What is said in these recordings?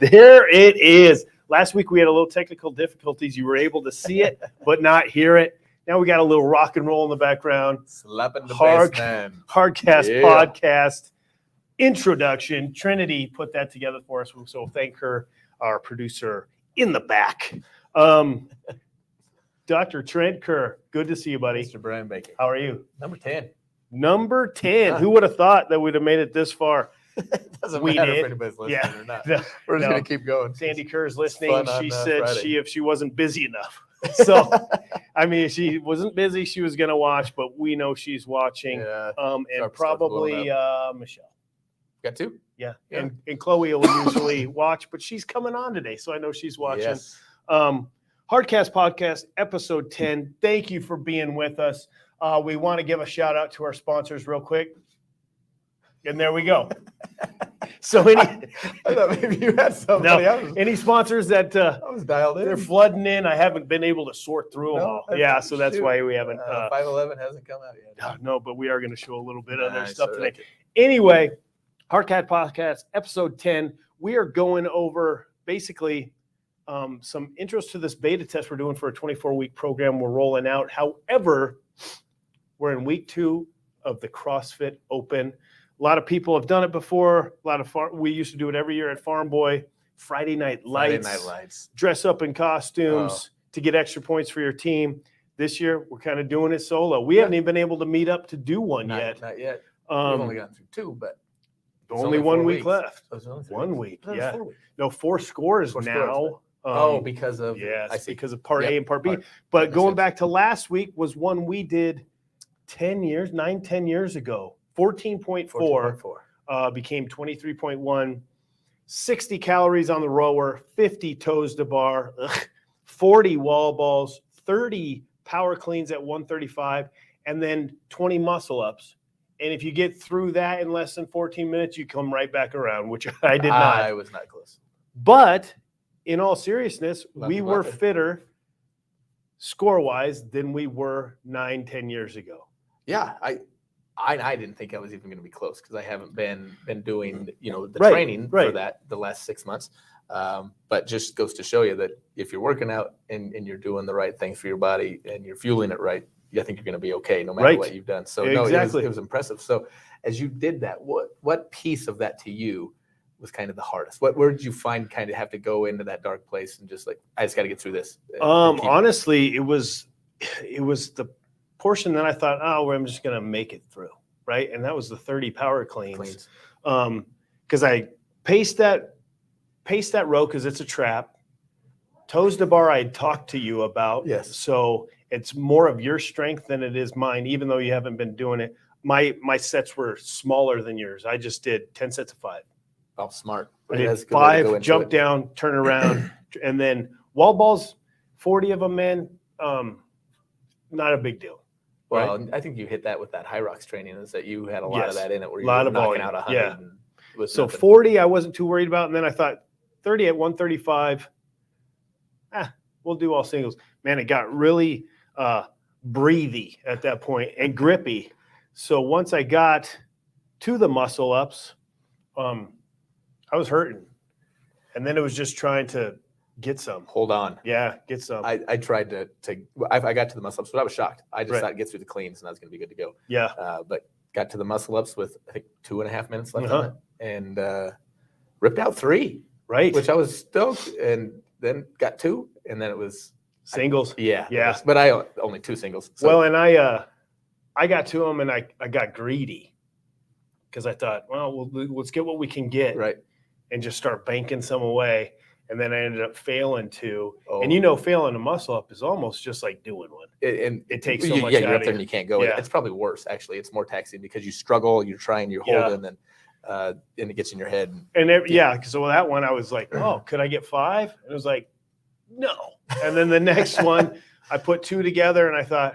There it is. Last week we had a little technical difficulties. You were able to see it, but not hear it. Now we got a little rock and roll in the background. Slapping the bass man. Hardcast podcast introduction. Trinity put that together for us, so thank her, our producer in the back. Dr. Trent Kerr, good to see you, buddy. Mr. Brian Baker. How are you? Number 10. Number 10. Who would have thought that we'd have made it this far? Doesn't We matter did. if anybody's listening or not. No, We're just no. going to keep going. Sandy Kerr's listening. Fun on, She said Friday. if she wasn't busy enough. So, I mean, if she wasn't busy, she was going to watch, but we know she's watching. Yeah. And Start probably Michelle. Got two? Yeah. Yeah. And Chloe will usually watch, but she's coming on today, so I know she's watching. Yes. Hardcast Podcast, episode 10. Thank you for being with us. We want to give a shout out to our sponsors real quick. And there we go. So I thought maybe you had somebody. any sponsors that I was dialed in. they're flooding in, I haven't been able to sort through them all. No, Yeah, so that's shoot. why we haven't. 511 hasn't come out yet. No, but we are going to show a little bit of their Nice, stuff I today. like it. Anyway, Hardcat Podcast, episode 10. We are going over basically some intros to this beta test we're doing for a 24-week program we're rolling out. However, we're in week 2 of the CrossFit Open. A lot of people have done it before. We used to do it every year at Farm Boy. Friday night lights. Dress up in costumes to get extra points for your team. This year, we're kind of doing it solo. We haven't even been able to meet up to do one yet. Not yet. We've only gotten through 2, but it's only 1 week weeks. left. Oh, it's only 3 1 weeks? week, No, it's yeah. 4 weeks. No, 4 scores 4 now. scores, because of yes, I see. because of part A Yep. and part B. Part- But makes going sense. back to last week was one we did 10 years ago. 14.4 14.4. became 23.1. 60 calories on the rower, 50 toes to bar, 40 wall balls, 30 power cleans at 135, and then 20 muscle ups. And if you get through that in less than 14 minutes, you come right back around, which I did not. I was not close. But in all seriousness, we Lucky were bucket. fitter score-wise than we were 9-10 years ago. Yeah, I didn't think I was even going to be close because I haven't been doing the Right, training right. for that the last 6 months. But just goes to show you that if you're working out and you're doing the right things for your body and you're fueling it right, I think you're going to be okay no matter Right. what you've done. So Exactly. it was impressive. So as you did that, what piece of that to you was kind of the hardest? Where did you find kind of have to go into that dark place and just like, I just got to get through this? Honestly, it was the portion that I thought, well, I'm just going to make it through, right? And that was the 30 power cleans. Because I paced that row because it's a trap. Toes to bar, I talked to you about. Yes. So it's more of your strength than it is mine, even though you haven't been doing it. My sets were smaller than yours. I just did 10 sets of 5. Oh, smart. I That's a did good way to go 5, into jump it. down, turn around, and then wall balls, 40 of them, man. Not a big deal. Well, right? I think you hit that with that high rocks training is that you had a lot Yes. of that in it where you Lot were of knocking volume, out 100. yeah. And with So nothing. 40, I wasn't too worried about. And then I thought 30 at 135, we'll do all singles. Man, it got really breathy at that point and grippy. So once I got to the muscle ups, I was hurting. And then it was just trying to get some. Hold on. Yeah, get some. I tried to I got to the muscle ups, but I was shocked. I just Right. thought I'd get through the cleans and I was going to be good to go. Yeah. But got to the muscle ups with, I think, 2.5 minutes left Uh-huh. on it and ripped out 3, Right. which I was stoked, and then got 2, and then it was, Singles. yeah. Yeah. But I only 2 singles. So Well, and I got to them and I got greedy because I thought, well, let's get what we can get right. and just start banking some away. And then I ended up failing 2. Oh. And failing a muscle up is almost just like doing one. And It takes so you, much yeah, you're out up of there you. and you can't go. Yeah. It's probably worse, actually. It's more taxing because you struggle, you're trying, you're Yeah. holding, and it gets in your head. And so that one I was like, oh, could I get 5? And it was like, no. And then the next one, I put 2 together and I thought,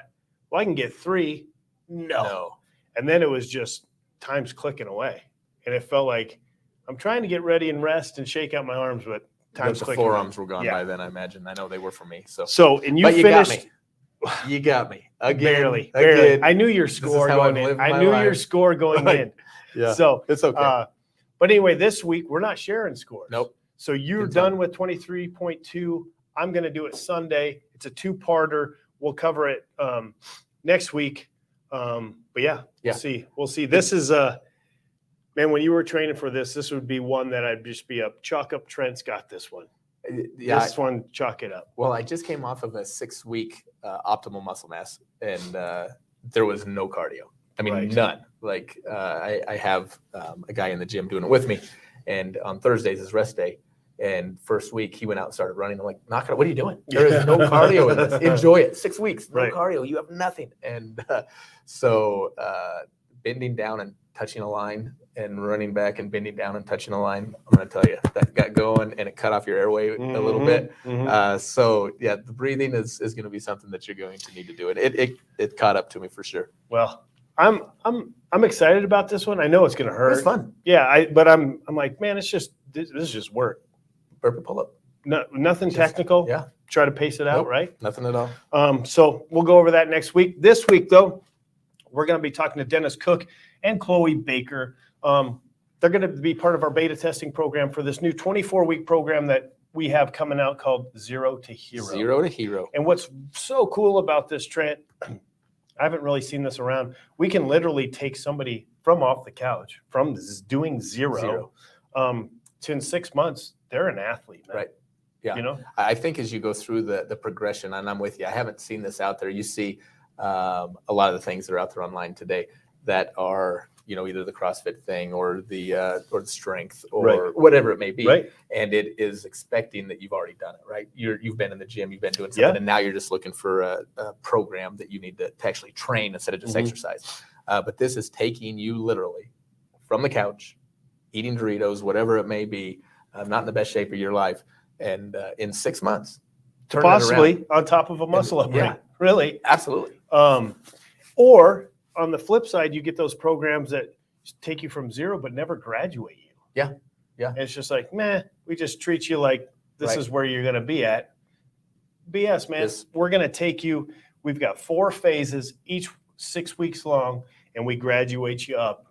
well, I can get 3. No. And then it was just time's clicking away. And it felt like I'm trying to get ready and rest and shake out my arms, but time's The clicking. forearms were gone Yeah. by then, I imagine. I know they were for me. So, And you but you finished got me. You got me again. barely. Again. I knew your is score how going I've in. lived I my knew your life. score going Right. in. Yeah. So It's okay. but anyway, this week we're not sharing scores. Nope. So you're Good time. done with 23.2. I'm going to do it Sunday. It's a 2-parter. We'll cover it next week. But yeah, we'll see. This is man, when you were training for this would be one that I'd just be up, chalk up Trent's got this one. Yeah, this one, chalk it up. Well, I just came off of a 6-week optimal muscle mass, and there was no cardio. I mean, none. Like I have a guy in the gym doing it with me, and on Thursdays is rest day. And first week he went out and started running. I'm like, knock it out. What are you doing? There is no cardio in this. Enjoy it. 6 weeks, no cardio. You have nothing. And so bending down and touching a line and running back and bending down and touching a line, I'm going to tell you, that got going and it cut off your airway a little bit. So yeah, the breathing is going to be something that you're going to need to do. And it caught up to me for sure. Well, I'm excited about this one. I know it's going to hurt. It's fun. Yeah, but I'm like, man, this is just work. Burpee pull-up. No, nothing technical. Yeah. Try to pace it out, Nope, right? Nothing at all. So we'll go over that next week. This week, though, we're going to be talking to Dennis Cook and Chloe Baker. They're going to be part of our beta testing program for this new 24-week program that we have coming out called Zero2Hero. Zero2Hero. And what's so cool about this, Trent, I haven't really seen this around. We can literally take somebody from off the couch, from doing zero. To in 6 months, they're an athlete, man. Right. Yeah. You know, I think as you go through the progression, and I'm with you, I haven't seen this out there. You see a lot of the things that are out there online today that are, either the CrossFit thing or the strength or whatever it may be. Right. And it is expecting that you've already done it, right? You've been in the gym, you've been doing something, and now you're just looking for a program that you need to actually train instead of just exercise. But this is taking you literally from the couch, eating Doritos, whatever it may be, not in the best shape of your life, and in 6 months, possibly on top of a muscle up ring. Really, absolutely. Or on the flip side, you get those programs that take you from zero but never graduate you. Yeah. And it's just like, we just treat you like this is where you're going to be at. BS, man. Yes. We're going to take you. We've got 4 phases, each 6 weeks long, and we graduate you up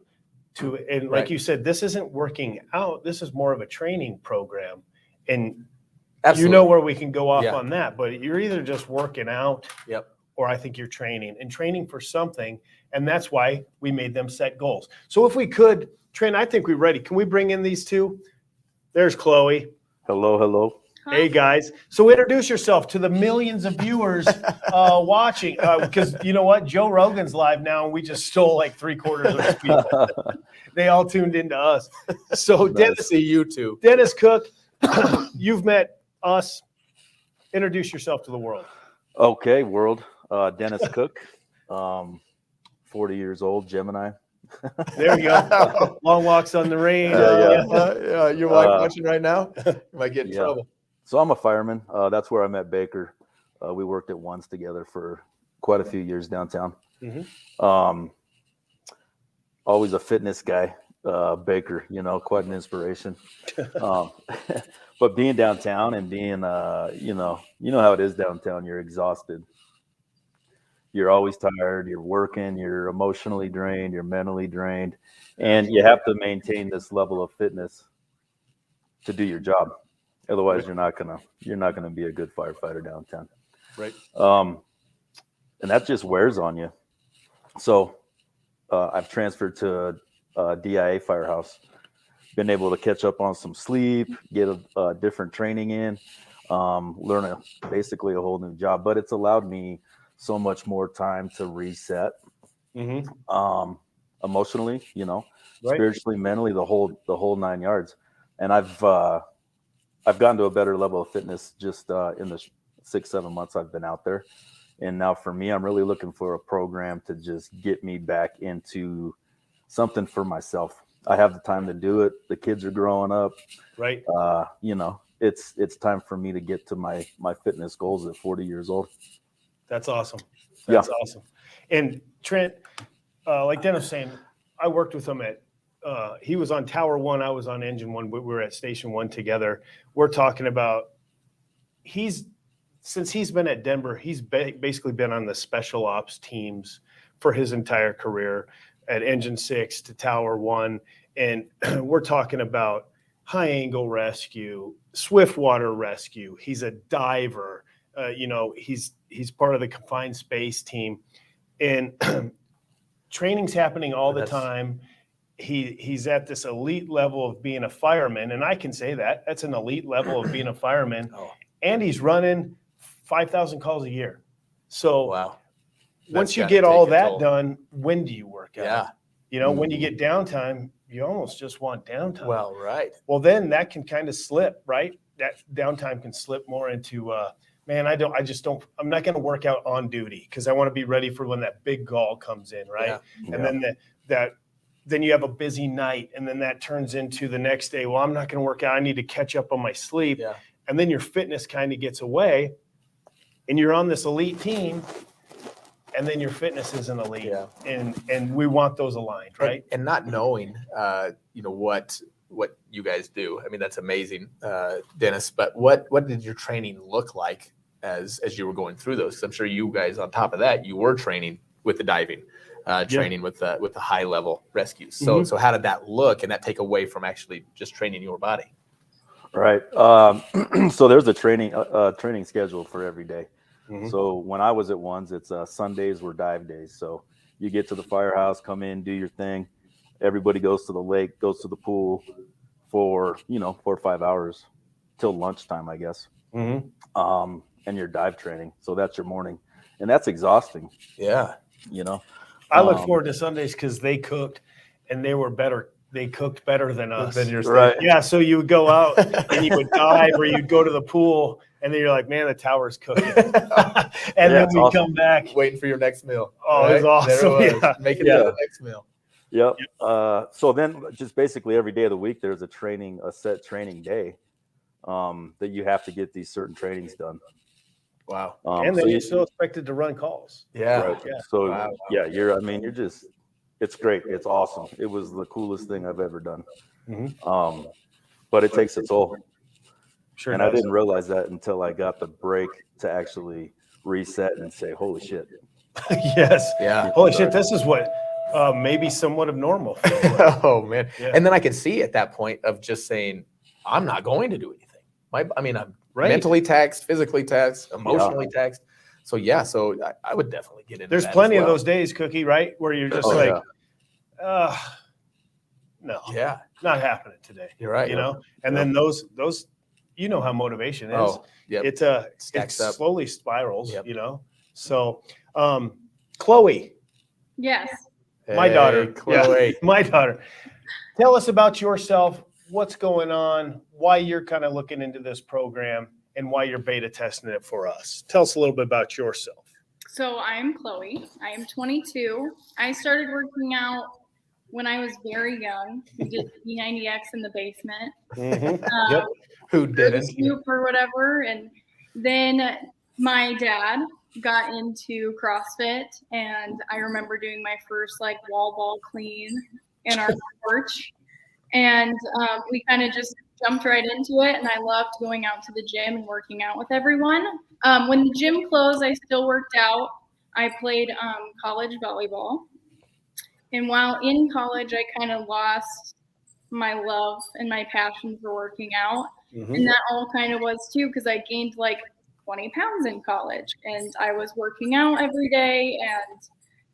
to. And like you said, this isn't working out. This is more of a training program, and you know where we can go off on that. But you're either just working out, or I think you're training for something, and that's why we made them set goals. So if we could, Trent, I think we're ready. Can we bring in these two? There's Chloe. Hello. Hey, guys. So introduce yourself to the millions of viewers watching, because you know what? Joe Rogan's live now, and we just stole like 3/4 of his people. They all tuned into us. So Dennis, see you too. Dennis Cook, you've met us. Introduce yourself to the world. Okay, world. Dennis Cook, 40 years old, Gemini. There you go. Long walks on the range. Your wife watching right now? You might get in trouble. So I'm a fireman. That's where I met Baker. We worked at Once together for quite a few years downtown. Always a fitness guy, Baker, quite an inspiration. But being downtown and being, you know how it is downtown, you're exhausted. You're always tired, you're working, you're emotionally drained, you're mentally drained, and you have to maintain this level of fitness to do your job. Otherwise, you're not gonna be a good firefighter downtown. Right. And that just wears on you. So I've transferred to a DIA firehouse, been able to catch up on some sleep, get a different training in, learn basically a whole new job, but it's allowed me so much more time to reset, emotionally, spiritually, mentally, the whole 9 yards. And I've gotten to a better level of fitness just in the 6-7 months I've been out there. And now for me, I'm really looking for a program to just get me back into something for myself. I have the time to do it. The kids are growing up. Right. It's time for me to get to my fitness goals at 40 years old. That's awesome. That's awesome. And Trent, like Dennis was saying, I worked with him at, he was on Tower 1, I was on Engine 1, we were at Station 1 together. We're talking about, since he's been at Denver, he's basically been on the special ops teams for his entire career, at Engine 6 to Tower 1. And we're talking about high angle rescue, swiftwater rescue. He's a diver. He's part of the confined space team, and training's happening all the time. He's at this elite level of being a fireman, and I can say that's an elite level of being a fireman. And he's running 5,000 calls a year. So wow. Once you get all that done, when do you work out? Yeah. When you get downtime, you almost just want downtime. Well, right. Well, then that can kind of slip, right? That downtime can slip more into, I'm not going to work out on duty because I want to be ready for when that big call comes in, right? Yeah. And then you have a busy night, and then that turns into the next day. Well, I'm not going to work out. I need to catch up on my sleep. Yeah. And then your fitness kind of gets away, and you're on this elite team, and then your fitness isn't elite. Yeah. And we want those aligned, right? And not knowing, what you guys do. I mean, that's amazing, Dennis. But what did your training look like as you were going through those? 'Cause I'm sure you guys, on top of that, you were training with the diving. Training with the high level rescues. So how did that look, and that take away from actually just training your body? Right. So there's a training schedule for every day. So when I was at Ones, it's Sundays were dive days. So you get to the firehouse, come in, do your thing. Everybody goes to the lake, goes to the pool for 4 or 5 hours till lunchtime, I guess. And your dive training. So that's your morning, and that's exhausting. Yeah. I look forward to Sundays because they cooked, and they were better. They cooked better than us. Right. Yeah. So you would go out and you would dive, or you'd go to the pool, and then you're like, man, the tower's cooking. And then we come back waiting for your next meal. Oh, it was awesome. Yeah. Making it to the next meal. Yep. So then just basically every day of the week, there's a set training day that you have to get these certain trainings done. Wow. And then you're still expected to run calls. Yeah. Right. Yeah. So it's great. It's awesome. It was the coolest thing I've ever done. But it takes a toll. Sure. And I didn't realize that until I got the break to actually reset and say, holy shit. Yes. Yeah. Holy shit. This is what maybe somewhat of normal. Oh man. Yeah. And then I could see at that point of just saying, I'm not going to do anything. I'm mentally taxed, physically taxed, emotionally taxed. So I would definitely get into There's plenty of those days, Cookie, right? Where you're just no, not happening today. You're right. And then those, how motivation is. Oh, yep. It slowly spirals, So, Chloe. Yes. My daughter. Chloe. Yeah, my daughter. Tell us about yourself. What's going on? Why you're kind of looking into this program, and why you're beta testing it for us. Tell us a little bit about yourself. So I'm Chloe. I am 22. I started working out when I was very young. We did P90X in the basement. Yep. Who didn't? Or whatever. And then my dad got into CrossFit, and I remember doing my first wall ball clean in our porch. And we kind of just jumped right into it, and I loved going out to the gym and working out with everyone. When the gym closed, I still worked out. I played college volleyball. And while in college, I kind of lost my love and my passion for working out. And that all kind of was too, because I gained 20 pounds in college, and I was working out every day and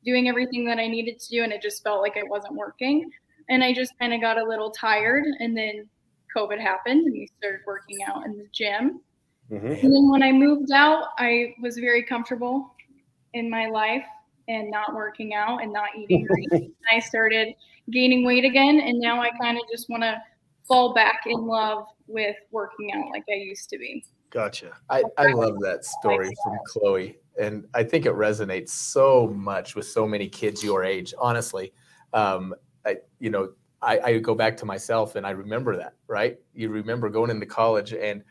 doing everything that I needed to do, and it just felt like it wasn't working. And I just kind of got a little tired, and then COVID happened, and we started working out in the gym. And then when I moved out, I was very comfortable in my life and not working out and not eating right. I started gaining weight again, and now I kind of just want to fall back in love with working out like I used to be. Gotcha. I love that story from Chloe, and I think it resonates so much with so many kids your age, honestly. I go back to myself, and I remember that, right? You remember going into college and,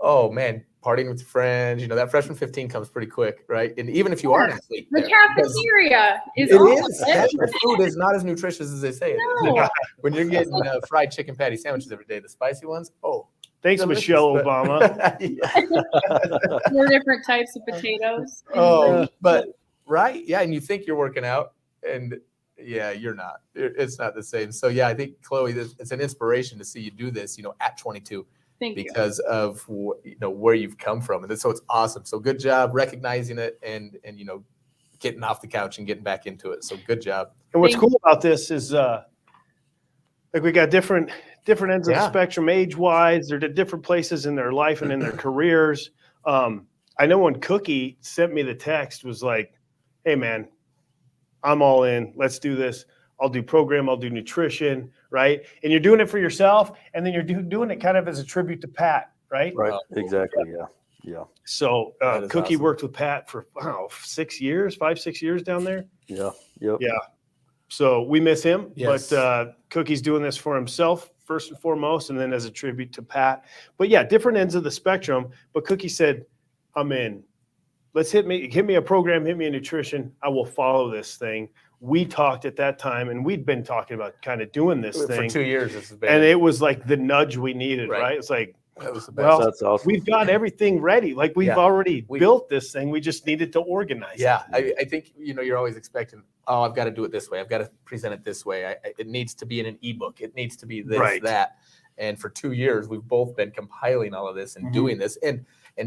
oh man, partying with your friends, that freshman 15 comes pretty quick, right? And even if you are an athlete. The cafeteria is The food is not as nutritious as they say it is. When you're getting fried chicken patty sandwiches every day, the spicy ones, thanks, delicious. Michelle Obama. 4 different types of potatoes. But right. Yeah. And you think you're working out, and Yeah, you're not. It's not the same. So yeah, I think Chloe, it's an inspiration to see you do this, at 22 Thank you. because of where you've come from, and so it's awesome. So good job recognizing it and getting off the couch and getting back into it. So good job. And what's Thank cool about this is we got different ends of the Yeah. spectrum age wise. They're at different places in their life and in their careers. I know when Cookie sent me the text was like, hey man, I'm all in. Let's do this. I'll do program. I'll do nutrition. Right. And you're doing it for yourself. And then you're doing it kind of as a tribute to Pat. Right. Right. Exactly. Yeah. Yeah. So That is Cookie awesome. worked with Pat for 6 years, 5-6 years down there. Yeah. Yep. Yeah. So we miss him, Yes. but Cookie's doing this for himself first and foremost, and then as a tribute to Pat. But yeah, different ends of the spectrum. But Cookie said, I'm in. Let's hit me a program, hit me a nutrition. I will follow this thing. We talked at that time, and we'd been talking about kind of doing this For thing. 2 years, this has been. And it was like the nudge we needed, Right. right? It's like, That was the best. well, That's awesome. we've got everything ready. Like we've Yeah. already We- built this thing. We just needed to organize Yeah, it. I think you're always expecting. Oh, I've got to do it this way. I've got to present it this way. It needs to be in an ebook. It needs to be this, Right. that. And for 2 years, we've both been compiling all of this and Mhm. doing this and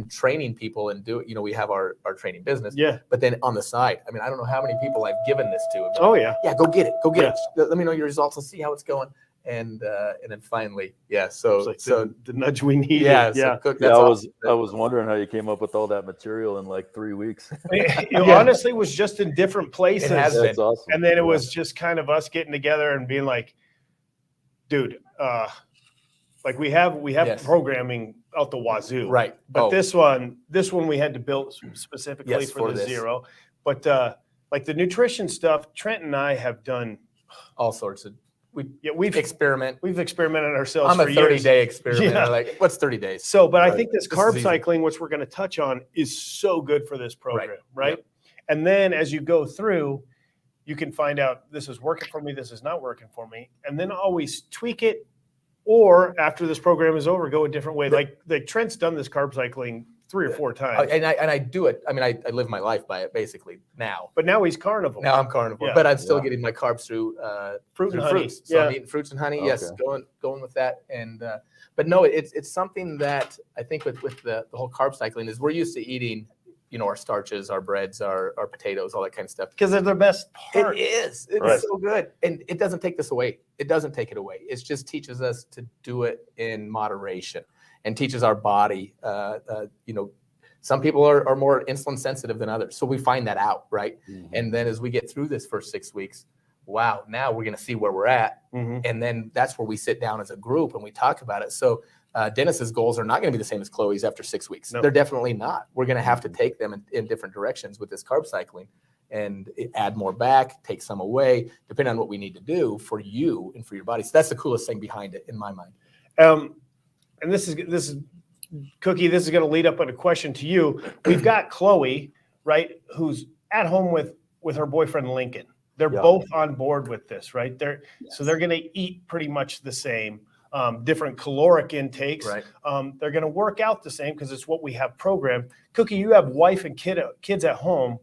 training people and we have our training business. Yeah. But then on the side, I mean, I don't know how many people I've given this to. Oh yeah. Yeah, go get it. Go get it. Let me know your results and see how it's going. And then finally, yeah. So It's like the nudge we needed. yeah. Yeah. So Cook, Yeah, that's I awesome. was wondering how you came up with all that material in like 3 weeks. It Yeah. honestly was just in different places. It has been. That's awesome. And then it Yeah. was just kind of us getting together and being like, dude, like we have Yes. programming out the wazoo. Right. But Oh, this one we had to build specifically Yes, for for the this. Zero. But like the nutrition stuff, Trent and I have done. all sorts of Yeah, we've experiment. experimented ourselves I'm a for 30-day years. experiment. Yeah. Like, what's 30 days? So, but I Right. think this This carb is easy. cycling, which we're going to touch on, is so good for this program, right? Yep. And then as you go through, you can find out this is working for me, this is not working for me, and then always tweak it. Or after this program is over, go a different way. Like Trent's done this carb cycling 3 or 4 times, And I do it. I mean, I live my life by it basically now. but now he's carnivore. Now I'm carnivore, Yeah. but I'm still Yeah. getting my carbs through Fruit and through honey. fruits. So I'm Yeah. eating fruits and honey. Yes, Okay. going with that. And but no, it's something that I think with the whole carb cycling is we're used to eating, our starches, our breads, our potatoes, all that kind of stuff. Because they're the best part. It is. It's Right. so good. And it doesn't take this away. It doesn't take it away. It just teaches us to do it in moderation and teaches our body, some people are more insulin sensitive than others. So we find that out, right? Mhm. And then as we get through this first 6 weeks, wow, now we're going to see where we're at. Mhm. And then that's where we sit down as a group and we talk about it. So Dennis's goals are not going to be the same as Chloe's after 6 weeks. No. They're definitely not. We're going to have to take them in different directions with this carb cycling and add more back, take some away, depending on what we need to do for you and for your body. So that's the coolest thing behind it in my mind. And this is Cookie. This is going to lead up on a question to you. We've got Chloe, right, who's at home with her boyfriend Lincoln. They're Yeah. both on board with this, right? So Yes. they're going to eat pretty much the same, different caloric intakes. Right. They're going to work out the same because it's what we have programmed. Cookie, you have wife and kids at home.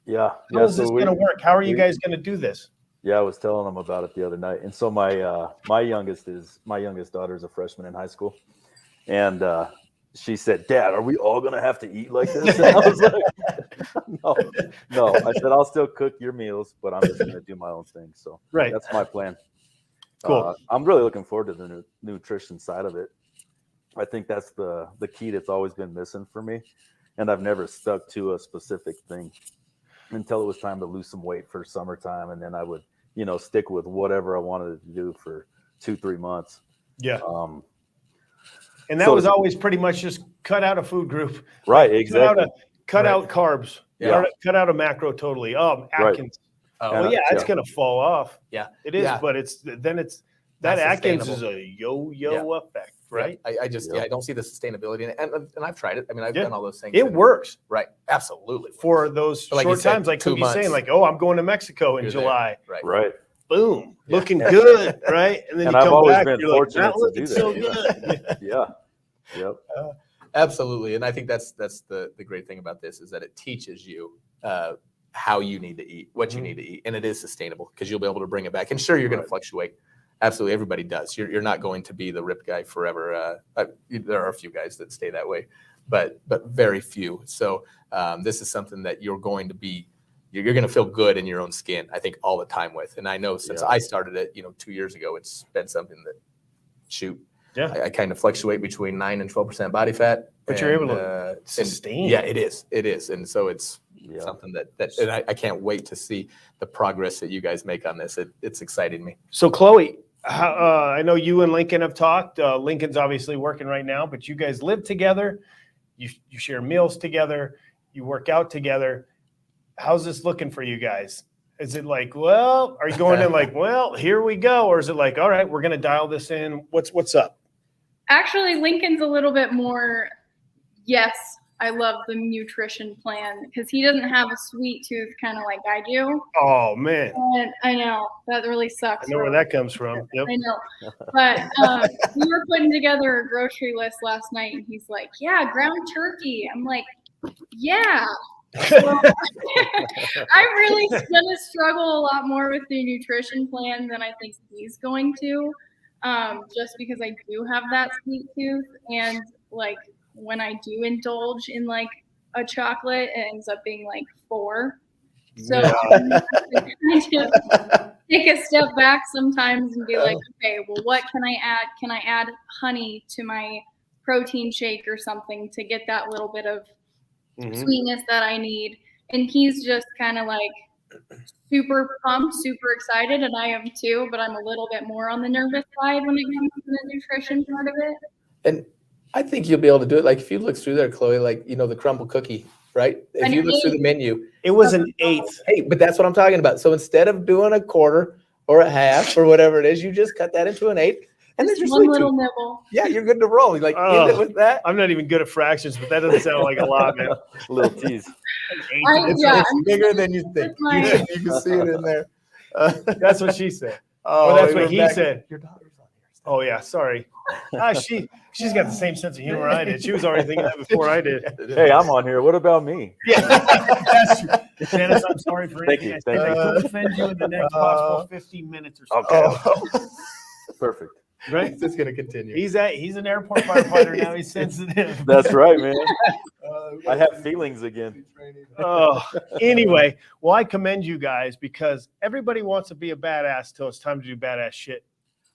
Yeah. How Yeah. is this going to work? How are you guys going to do this? Yeah, I was telling them about it the other night. And so my youngest daughter is a freshman in high school, and she said, "Dad, are we all gonna have to eat like this?" And I was like, "No." I said, "I'll still cook your meals, but I'm just gonna do my own thing." So Right. that's my plan. Cool. I'm really looking forward to the nutrition side of it. I think that's the key that's always been missing for me, and I've never stuck to a specific thing until it was time to lose some weight for summertime, and then I would stick with whatever I wanted to do for 2-3 months. Yeah. Um, And that so- was always pretty much just cut out a food group. right, Cut exactly. out carbs. Yeah. Cut out a macro totally. Atkins. Oh, Well, yeah, it's Yeah. going to fall off. Yeah. It is, Yeah. but that Not Atkins is sustainable. a yo-yo effect, right? I Yeah. I don't see the sustainability in it. And I've tried it. I mean, I've Yeah. done all those things. It and- works Right. Absolutely. for those Like you short said, times, like 2 Cookie's saying, months. like, oh, I'm going to Mexico in You're there. July. Right. Right. Boom, Yeah. looking good, right? And then And you I've come always back, been you're like, fortunate not to looking do so that. good. Yeah. Yep. Absolutely. And I think that's the great thing about this is that it teaches you how you need to eat, what you need to eat, and it is sustainable because you'll be able to bring it back. And sure, you're going to fluctuate. Absolutely, everybody does. You're not going to be the ripped guy forever. There are a few guys that stay that way, but very few. So this is something that you're going to be. You're going to feel good in your own skin, I think, all the time with. And I know since I started it, 2 years ago, it's been something that, I kind of fluctuate between 9 and 12% body fat. But you're able to sustain. Yeah, it is. And so it's something that and I can't wait to see the progress that you guys make on this. It's exciting me. So Chloe, I know you and Lincoln have talked. Lincoln's obviously working right now, but you guys live together. You share meals together. You work out together. How's this looking for you guys? Is it like, well, are you going in like, well, here we go? Or is it like, all right, we're going to dial this in. What's up? Actually, Lincoln's a little bit more, yes, I love the nutrition plan because he doesn't have a sweet tooth kind of like I do. Oh, man. And I know that really sucks. I know where that comes from. Yep. I know. But we were putting together a grocery list last night and he's like, yeah, ground turkey. I'm like, yeah. So, I'm really going to struggle a lot more with the nutrition plan than I think he's going to, just because I do have that sweet tooth. And like when I do indulge in like a chocolate, it ends up being like 4. So I'm gonna have to kind of take a step back sometimes and be like, okay, well, what can I add? Can I add honey to my protein shake or something to get that little bit of sweetness that I need? And he's just kind of like super pumped, super excited, and I am too, but I'm a little bit more on the nervous side when it comes to the nutrition part of it. And I think you'll be able to do it. Like if you look through there, Chloe, like, the crumble cookie, right? If you look through the menu. It was an 1/8. Hey, but that's what I'm talking about. So instead of doing a quarter or a half or whatever it is, you just cut that into an 1/8. And then just one little nibble. Yeah, you're good to roll. Like end it with that. I'm not even good at fractions, but that doesn't sound like a lot, man. Little tease. It's bigger than you think. You can see it in there. That's what she said. Oh, that's what he said. Your daughter's on here. Oh yeah, sorry. She's got the same sense of humor I did. She was already thinking that before I did. Hey, I'm on here. What about me? Yeah, that's true. Dennis, I'm sorry for Thank anything you. I said. I could offend you in the next possible 15 minutes or so. Okay. Perfect. Right? It's just gonna continue. He's an airport firefighter now. He's sensitive. That's right, man. I have feelings again. Oh, anyway, well, I commend you guys because everybody wants to be a badass till it's time to do badass shit.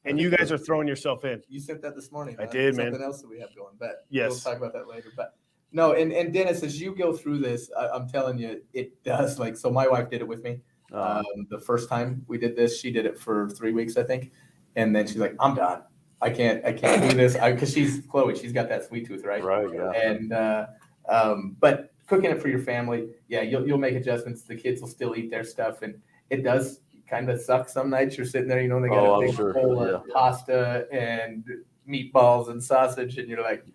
And you guys are throwing yourself in. You sent that this morning. I did, man. Something else that we have going, but yes, we'll talk about that later. But no, and Dennis, as you go through this, I'm telling you, it does. Like, so my wife did it with me. The first time we did this, she did it for 3 weeks, I think, and then she's like, "I'm done. I can't do this." Because she's Chloe. She's got that sweet tooth, right? Right. Yeah. And but cooking it for your family, yeah, you'll make adjustments. The kids will still eat their stuff, and it does kind of suck some nights. You're sitting there, they got a big bowl of pasta and meatballs and sausage, and you're like,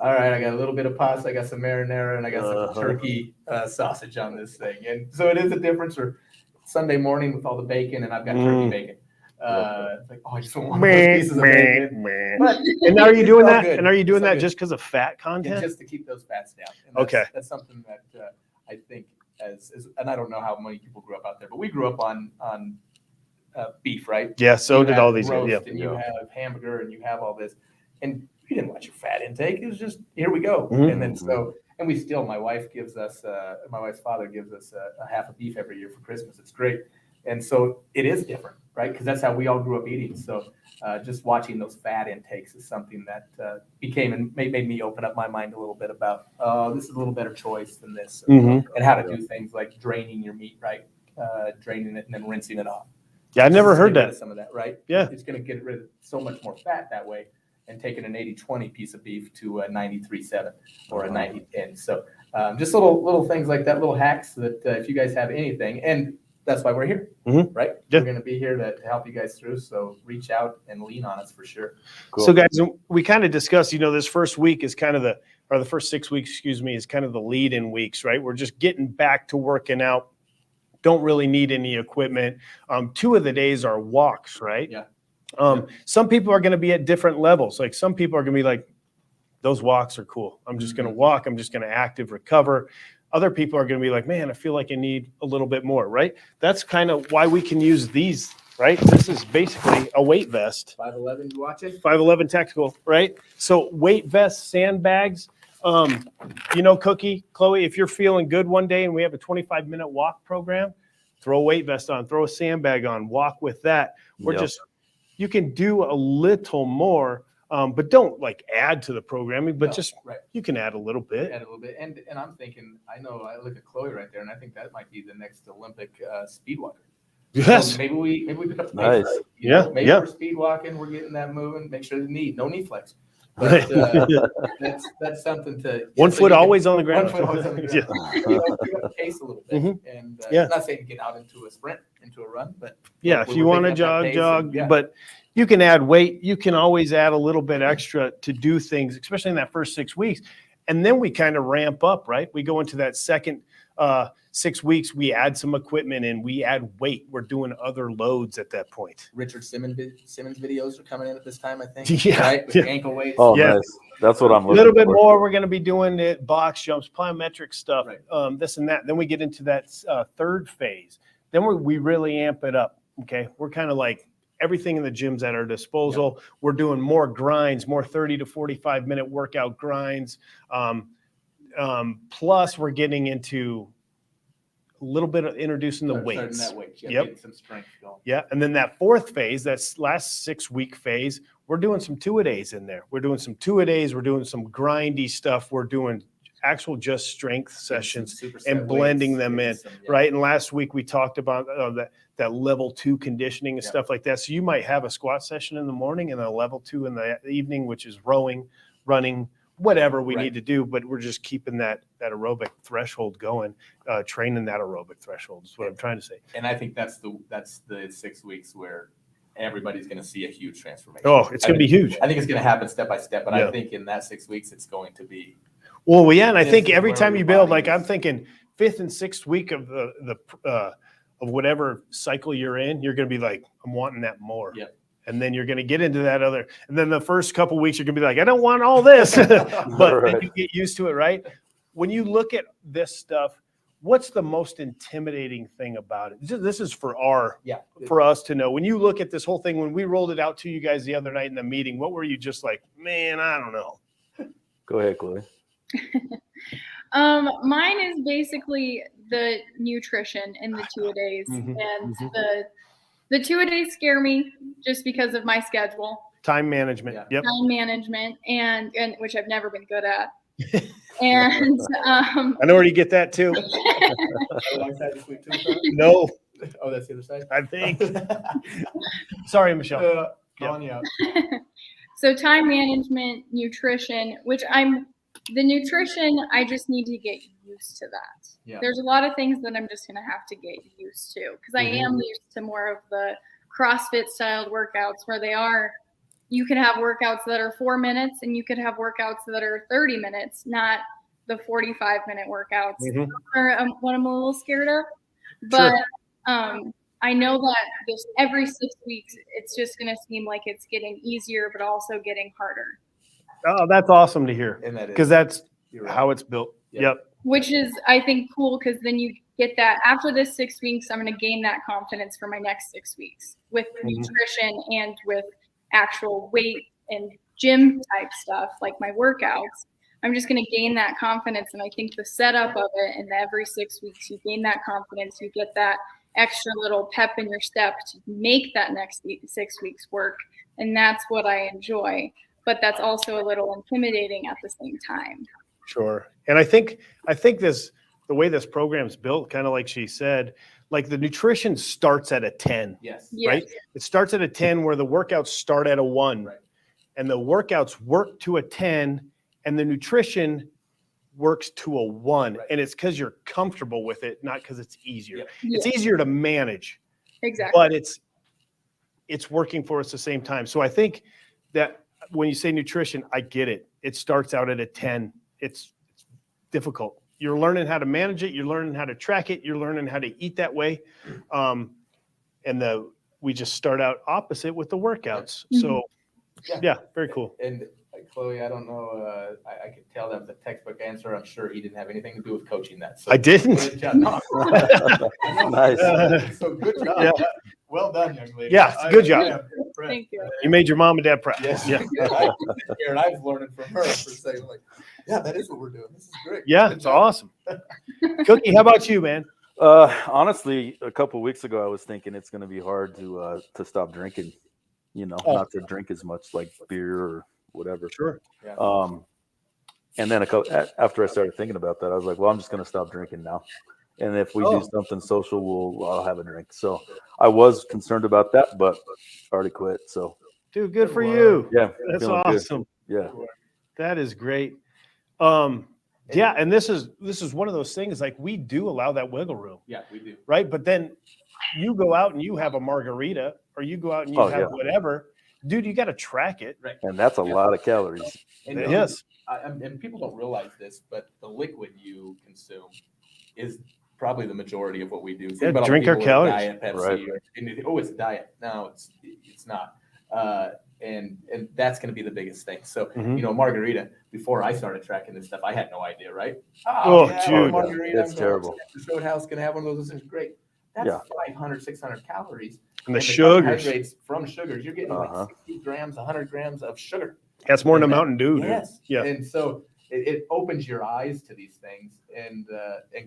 all right, I got a little bit of pasta, I got some marinara, and I got some turkey sausage on this thing. And so it is a difference. Or Sunday morning with all the bacon, and I've got turkey bacon. It's like, I just want one of those pieces of bacon. But, and are you doing that? Good. And are you doing that good. just because of fat content? Just to keep those fats down. And that's something that I think and I don't know how many people grew up out there, but we grew up on beef, right? Yeah, so did all these. Roast, yeah. And you have hamburger, and you have all this, and you didn't watch your fat intake. It was just, here we go. And then and we still, my wife's father gives us a half a beef every year for Christmas. It's great. And so it is different, right? Because that's how we all grew up eating. So just watching those fat intakes is something that became and made me open up my mind a little bit about, this is a little better choice than this, and how to do things like draining your meat, right? Draining it and then rinsing it off. Yeah, I never heard that. Some of that, right? Yeah. It's going to get rid of so much more fat that way, and taking an 80-20 piece of beef to a 93-7 or a 90-10. So just little things like that, little hacks that if you guys have anything, and that's why we're here, right? Yeah. We're going to be here to help you guys through. So reach out and lean on us for sure. Cool. So guys, we kind of discussed, this first week is kind of the first 6 weeks, is kind of the lead-in weeks, right? We're just getting back to working out. Don't really need any equipment. 2 of the days are walks, right? Yeah. Some people are going to be at different levels. Like some people are going to be like, those walks are cool. I'm just going to walk. I'm just going to active recover. Other people are going to be like, man, I feel like I need a little bit more, right? That's kind of why we can use these, right? This is basically a weight vest. 5'11", you watching? 5'11" tactical, right? So weight vests, sandbags. Cookie, Chloe, if you're feeling good one day and we have a 25-minute walk program, throw a weight vest on, throw a sandbag on, walk with that. Or Yep. you can do a little more, but don't like add to the programming, but you can add a little bit. Add a little bit. And I'm thinking, I look at Chloe right there, and I think that might be the next Olympic speed walker. Yes. So maybe we pick up the Nice. pace, Yeah, maybe yeah. we're speed walking, we're getting that moving, make sure no knee flex. But that's something to One so foot you can- always on the ground. One foot always on the ground. Pick up the pace a little bit. Mhm. And Yeah. I'm not saying get out into a sprint, into a run, but Yeah, if you want to jog, yeah. but you can add weight. You can always add a little bit extra to do things, especially in that first 6 weeks. And then we kind of ramp up, right? We go into that second 6 weeks, we add some equipment and we add weight. We're doing other loads at that point. Richard Simmons videos are coming in at this time, I think. Yeah, Right? With yeah. ankle weights. Oh, Yeah. nice. That's what I'm A looking little bit for. more. We're going to be doing it, box jumps, plyometric stuff, Right. this and that. Then we get into that third phase. Then we really amp it up. Okay. We're kind of like everything in the gym's at our disposal. We're doing more grinds, more 30 to 45-minute workout grinds. Plus, we're getting into a little bit of introducing the Starting weights. that weight. Yeah, Yep. getting some strength going. Yeah. And then that fourth phase, that's last 6-week phase, we're doing some 2-a-days in there. We're doing some 2-a-days. We're doing some grindy stuff. We're doing actual just strength sessions and blending them in, right? And last week we talked about that level 2 conditioning and stuff like that. So you might have a squat session in the morning and a level 2 in the evening, which is rowing, running, whatever we need to do, but we're just keeping that aerobic threshold going, training that aerobic threshold is what I'm trying to say. And I think that's the 6 weeks where everybody's going to see a huge transformation. Oh, it's going to be huge. I think it's going to happen step by step, but Yeah. I think in that 6 weeks, it's going to be. Well, yeah, and I This think is every where time your you build, body like I'm is. thinking 5th and 6th week of of whatever cycle you're in, you're going to be like, I'm wanting that more. Yep. And then you're going to get into that other, and then the first couple weeks you're going to be like, I don't want all this, but then you get used to it, right? When you look at this stuff, what's the most intimidating thing about it? This is for us to know. When you look at this whole thing, when we rolled it out to you guys the other night in the meeting, what were you just like, man, I don't know. Go ahead, Chloe. Mine is basically the nutrition in the 2-a-days, Mhm, and mhm. the 2-a-days scare me just because of my schedule, Time management. Yeah. Yep. time management, and which I've never been good at. And I know where you get that too. No, Oh, that's the other side. I think. Sorry, Michelle. Calling you out. so time management, nutrition, the nutrition, I just need to get used to that. Yeah. There's a lot of things that I'm just going to have to get used to because I am used to more of the CrossFit styled workouts where you can have workouts that are 4 minutes and you could have workouts that are 30 minutes, not the 45-minute workouts. Mhm. Are what I'm a little scared of. But I know that every 6 weeks, it's just going to seem like it's getting easier, but also getting harder. Oh, that's awesome to hear And that is because that's you're right. how it's built. Yeah. Yep. Which is, I think, cool because then you get that after this 6 weeks, I'm going to gain that confidence for my next 6 weeks with nutrition and with actual weight and gym type stuff like my workouts. I'm just going to gain that confidence. And I think the setup of it and every 6 weeks, you gain that confidence, you get that extra little pep in your step to make that next 6 weeks work. And that's what I enjoy. But that's also a little intimidating at the same time. Sure. And I think the way this program's built, kind of like she said, like the nutrition starts at a 10, Yes. right? It starts at a 10 where the workouts start at a 1. Right. And the workouts work to a 10 and the nutrition works to a 1. Right. And it's because you're comfortable with it, not because it's easier. Yep. It's easier to manage, Exactly. but it's working for us at the same time. So I think that when you say nutrition, I get it. It starts out at a 10. It's difficult. You're learning how to manage it. You're learning how to track it. You're learning how to eat that way. We just start out opposite with the workouts. So yeah, very cool. And Chloe, I don't know. I could tell that was a textbook answer. I'm sure he didn't have anything to do with coaching that. So I didn't. good job. No. Nice. So good job. Yeah. Well done, young lady. Yeah, good job. am impressed. Thank you. You made your mom and dad proud. Yes. Yeah. And I was learning from her for saying, like, yeah, that is what we're doing. This is great. Yeah, Good it's job. awesome. Cookie, how about you, man? Honestly, a couple of weeks ago, I was thinking it's going to be hard to stop drinking. Oh. Not to drink as much like beer or whatever. Sure. And then after I started thinking about that, I was like, well, I'm just going to stop drinking now. And if we do something social, I'll have a drink. So I was concerned about that, but already quit. So Dude, good for you. yeah, That's feeling good. awesome. Yeah. That is great. Yeah, and this is one of those things, like, we do allow that wiggle room, Yeah, we do. right? But then you go out and you have a margarita, or you go out and you have whatever. Dude, you got to track it. Right. And that's a lot of calories. And Yes. and people don't realize this, but the liquid you consume is probably the majority of what we do. Think Yeah, about all the drink our people with calories. Diet Pepsi, Right. It's diet. No, it's not. And that's going to be the biggest thing. So, Mhm. margarita, before I started tracking this stuff, I had no idea, right? Oh, dude. Margarita, It's terrible. The Roadhouse can have one of those. This is great. That's Yeah. 500, 600 calories. And the And sugars. carbohydrates from sugars, you're getting Uh-huh. like 60 grams, 100 grams of sugar. That's more than a And that- Mountain Dew, dude. Yes. Yeah. And so it opens your eyes to these things. And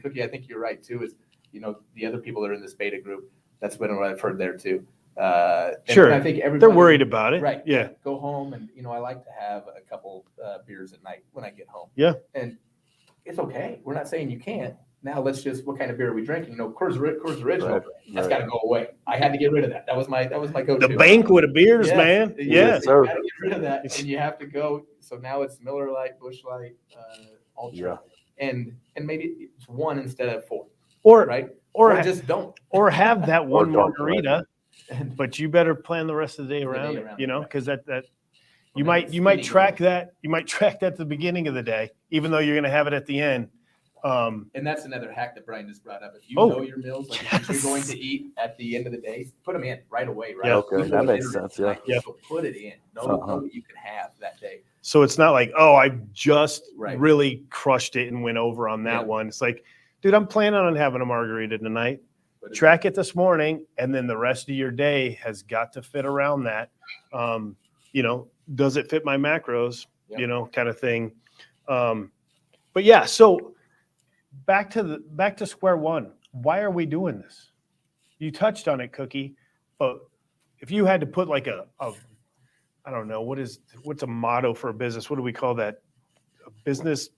Cookie, I think you're right too, is, the other people that are in this beta group, that's been what I've heard there too. And Sure. I think They're everybody, worried about it. right. Yeah. Go home and, I like to have a couple beers at night when I get home. Yeah. And it's okay. We're not saying you can't. Now let's just, what kind of beer are we drinking? Coors Original. Right. That's Right. got to go away. I had to get rid of that. That was my go-to. The banquet of beers, Yes. man. Yes, Yes. sir. You got to get rid of that, and you have to go. So now it's Miller Lite, Busch Light, Ultra, and maybe it's one instead of four, Or right? or Or just don't. or have that one don't, margarita, And but you better plan the rest of the day around it, right. because that you Okay, might it's you might speeding track that at the beginning of the day, even though you're going to have it at the end. And that's another hack that Brian just brought up. If you Oh. know your meals, like if you're going to eat at the end of the day, put them in right away, right? Yeah. Okay, We that go to makes dinner sense, tonight, yeah. So put it in. Know Uh-huh. what you can have that day. So it's not like, oh, I just Right. really crushed it and went over on that Yeah. one. It's like, dude, I'm planning on having a margarita tonight. Put it Track it this morning, and then the rest of your day has got to fit around that. Does it fit my macros? Yep. Kind of thing. But yeah, so back to square one. Why are we doing this? You touched on it, Cookie, but if you had to put like a I don't know, what's a motto for a business? What do we call that? A business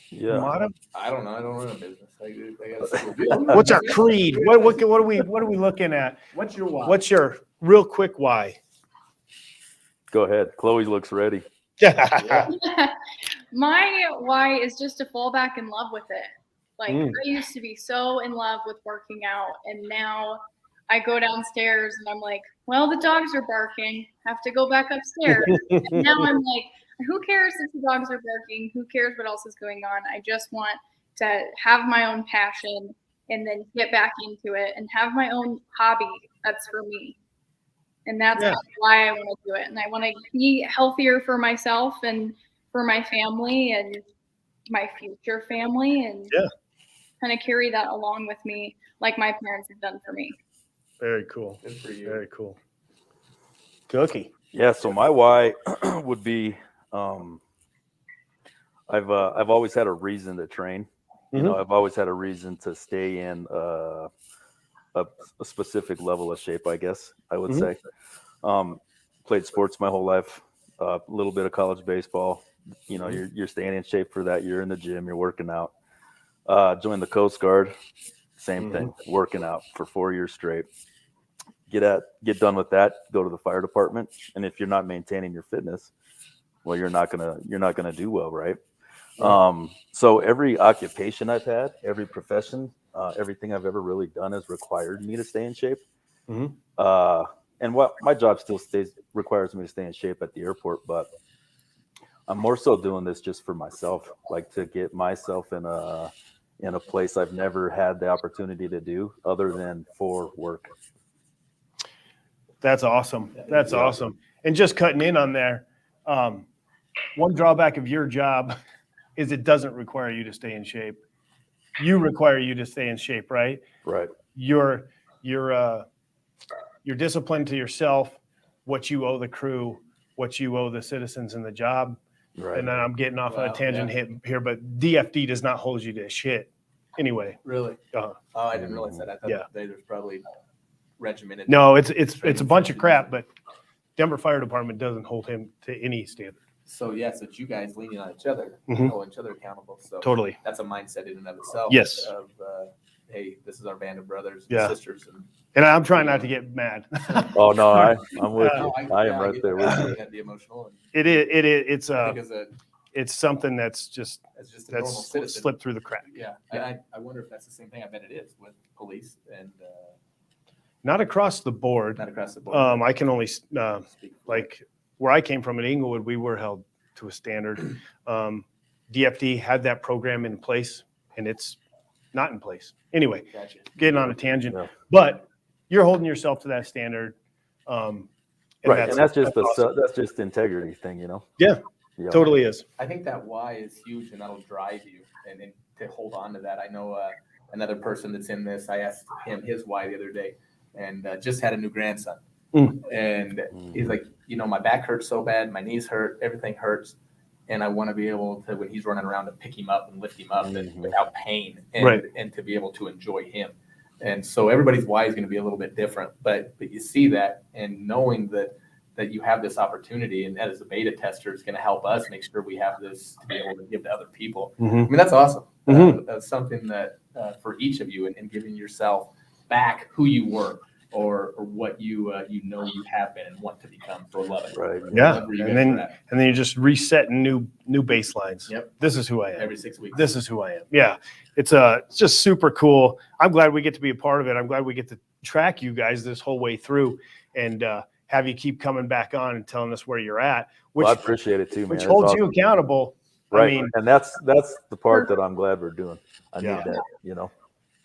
Yeah. motto? I don't know. I don't run a business. I gotta What's our creed? What are we looking at? What's your why? What's your real quick why? Go ahead. Chloe looks ready. Yeah. My why is just to fall back in love with it. Like, Mm. I used to be so in love with working out, and now I go downstairs and I'm like, well, the dogs are barking. Have to go back upstairs. And now I'm like, who cares if the dogs are barking? Who cares what else is going on? I just want to have my own passion and then get back into it and have my own hobby that's for me. And that's Yeah. why I want to do it. And I want to be healthier for myself and for my family and my future family, and Yeah. kind of carry that along with me like my parents have done for me. Very cool. Good for you. Very cool. Cookie. Yeah. So my why would be, I've always had a reason to train. I've always had a reason to stay in a specific level of shape, I guess I would say. Played sports my whole life, a little bit of college baseball. You're staying in shape for that. You're in the gym, you're working out. Joined the Coast Guard, same thing, working out for 4 years straight. Get done with that, go to the fire department, and if you're not maintaining your fitness, well, you're not gonna do well, right? So every occupation I've had, every profession, everything I've ever really done has required me to stay in shape. And what my job still requires me to stay in shape at the airport, but I'm more so doing this just for myself, like to get myself in a place I've never had the opportunity to do other than for work. That's awesome. That's awesome. And just cutting in on there, one drawback of your job is it doesn't require you to stay in shape. You require you to stay in shape, right? Right. You're disciplined to yourself, what you owe the crew, what you owe the citizens in the job. Right. And then I'm getting off on a tangent here, but DFD does not hold you to shit anyway. Really? Uh-huh. Oh, I didn't realize that. I thought Yeah. there's probably regimented. No, it's a bunch of crap, but Denver Fire Department doesn't hold him to any standard. So yes, it's you guys leaning on each other, Mhm. holding each other accountable. So Totally. that's a mindset in and of itself. Yes. Of hey, this is our band of brothers and Yeah. sisters. And I'm trying not to get mad. Oh no, I'm with you. No, I am right get there that. with you. The emotional. And It's I think as it's something that's just as just a normal that's citizen. slipped through the crack. Yeah, I wonder if that's the same thing. I bet it is with police and Not across the board. not across the board. I can only Speak for like where I came from in Inglewood, we were held to a standard. DFD had that program in place, and it's not in place. Anyway, it. Gotcha. getting on a tangent, Yeah. but you're holding yourself to that standard. And that's just awesome. that's just integrity thing, you know. Yeah. Yeah. Totally is. I think that why is huge, and that'll drive you, and to hold on to that. I know another person that's in this. I asked him his why the other day, and just had a new grandson, and he's like, my back hurts so bad, my knees hurt, everything hurts, and I want to be able to, when he's running around, to pick him up and lift him up and without pain, and Right. and to be able to enjoy him. And so everybody's why is going to be a little bit different, but you see that, and knowing that you have this opportunity, and that as a beta tester is going to help us make sure we have this to be able to give to other people. I mean, that's awesome. That's something that for each of you, and giving yourself back who you were or what you you have been and want to become for 11. Right. Yeah. Wherever you And guys then are at. you're just resetting new baselines. Yep. This is who I am. Every 6 weeks. This is who I am. Yeah. It's just super cool. I'm glad we get to be a part of it. I'm glad we get to track you guys this whole way through and have you keep coming back on and telling us where you're at, which Well, I appreciate it too, man. which It's holds awesome. you accountable. Right. I mean, and that's the part that I'm glad we're doing. I Yeah. need that, you know.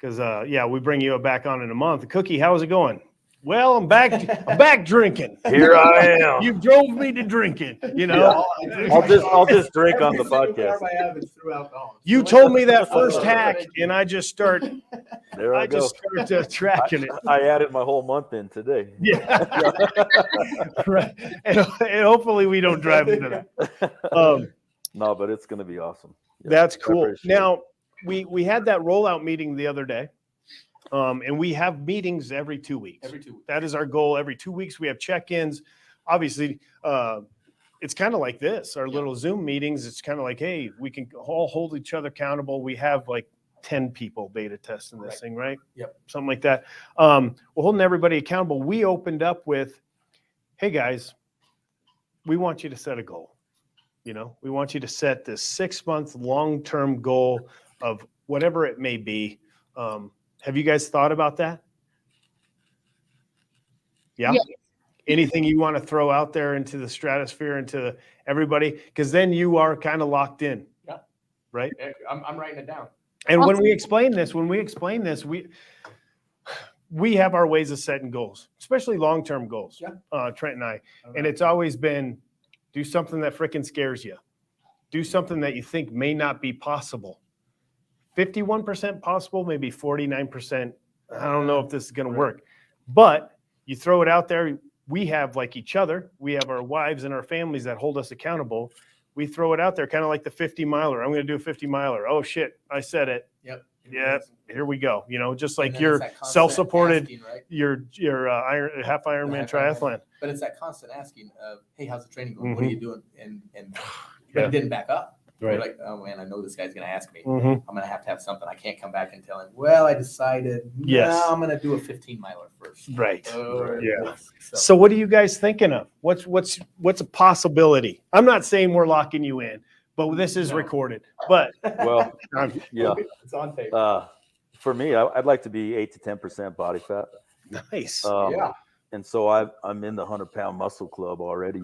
because we bring you back on in a month. Cookie, how's it going? Well, I'm back. I'm back drinking. Here I am. You drove me to drinking. I'll just drink on the podcast. You told me that first hack, and I just start. There I go. just start tracking it. I added my whole month in today. Yeah. Right. And hopefully we don't drive into that. No, but it's going to be awesome. Yeah, That's I cool. appreciate it. Now we had that rollout meeting the other day. And we have meetings every 2 weeks. Every 2 weeks. That is our goal. Every 2 weeks we have check-ins. Obviously, it's kind of like this, our little Zoom meetings. It's kind of like, hey, we can all hold each other accountable. We have like 10 people beta testing this thing, right? Yep. Something like that. We're holding everybody accountable. We opened up with, hey guys, we want you to set a goal. We want you to set this 6-month long-term goal of whatever it may be. Have you guys thought about that? Yeah. Yes. Anything you want to throw out there into the stratosphere, into everybody? Because then you are kind of locked in. Yeah. Right. I'm writing it down. And when Awesome. we explain this, we have our ways of setting goals, especially long-term goals. Yeah. Trent and I. And it's always been do something that freaking scares you. Do something that you think may not be possible. 51% possible, maybe 49%. I don't know if this is going to work, but you throw it out there. We have like each other. We have our wives and our families that hold us accountable. We throw it out there, kind of like the 50 miler. I'm going to do a 50 miler. Oh shit, I said it. Yep. Yeah, here we go. Just like And then your it's that constant self-supported, asking, right? your half Ironman triathlon. But it's that constant asking of, hey, how's the training going? What are Mhm. you doing? And Yeah. it didn't back up. Right. You're like, oh man, I know this guy's going to ask me. Mm-hmm. I'm going to have something. I can't come back and tell him, well, I decided, Yes. no, I'm going to do a 15 miler first. Right. Oh, Yeah. So, So what are you guys thinking of? What's a possibility? I'm not saying we're locking you in, but this is No. recorded. But Well, yeah. it's on tape. For me, I'd like to be 8 to 10% body fat. nice. Yeah. And so I'm in the 100-pound muscle club already,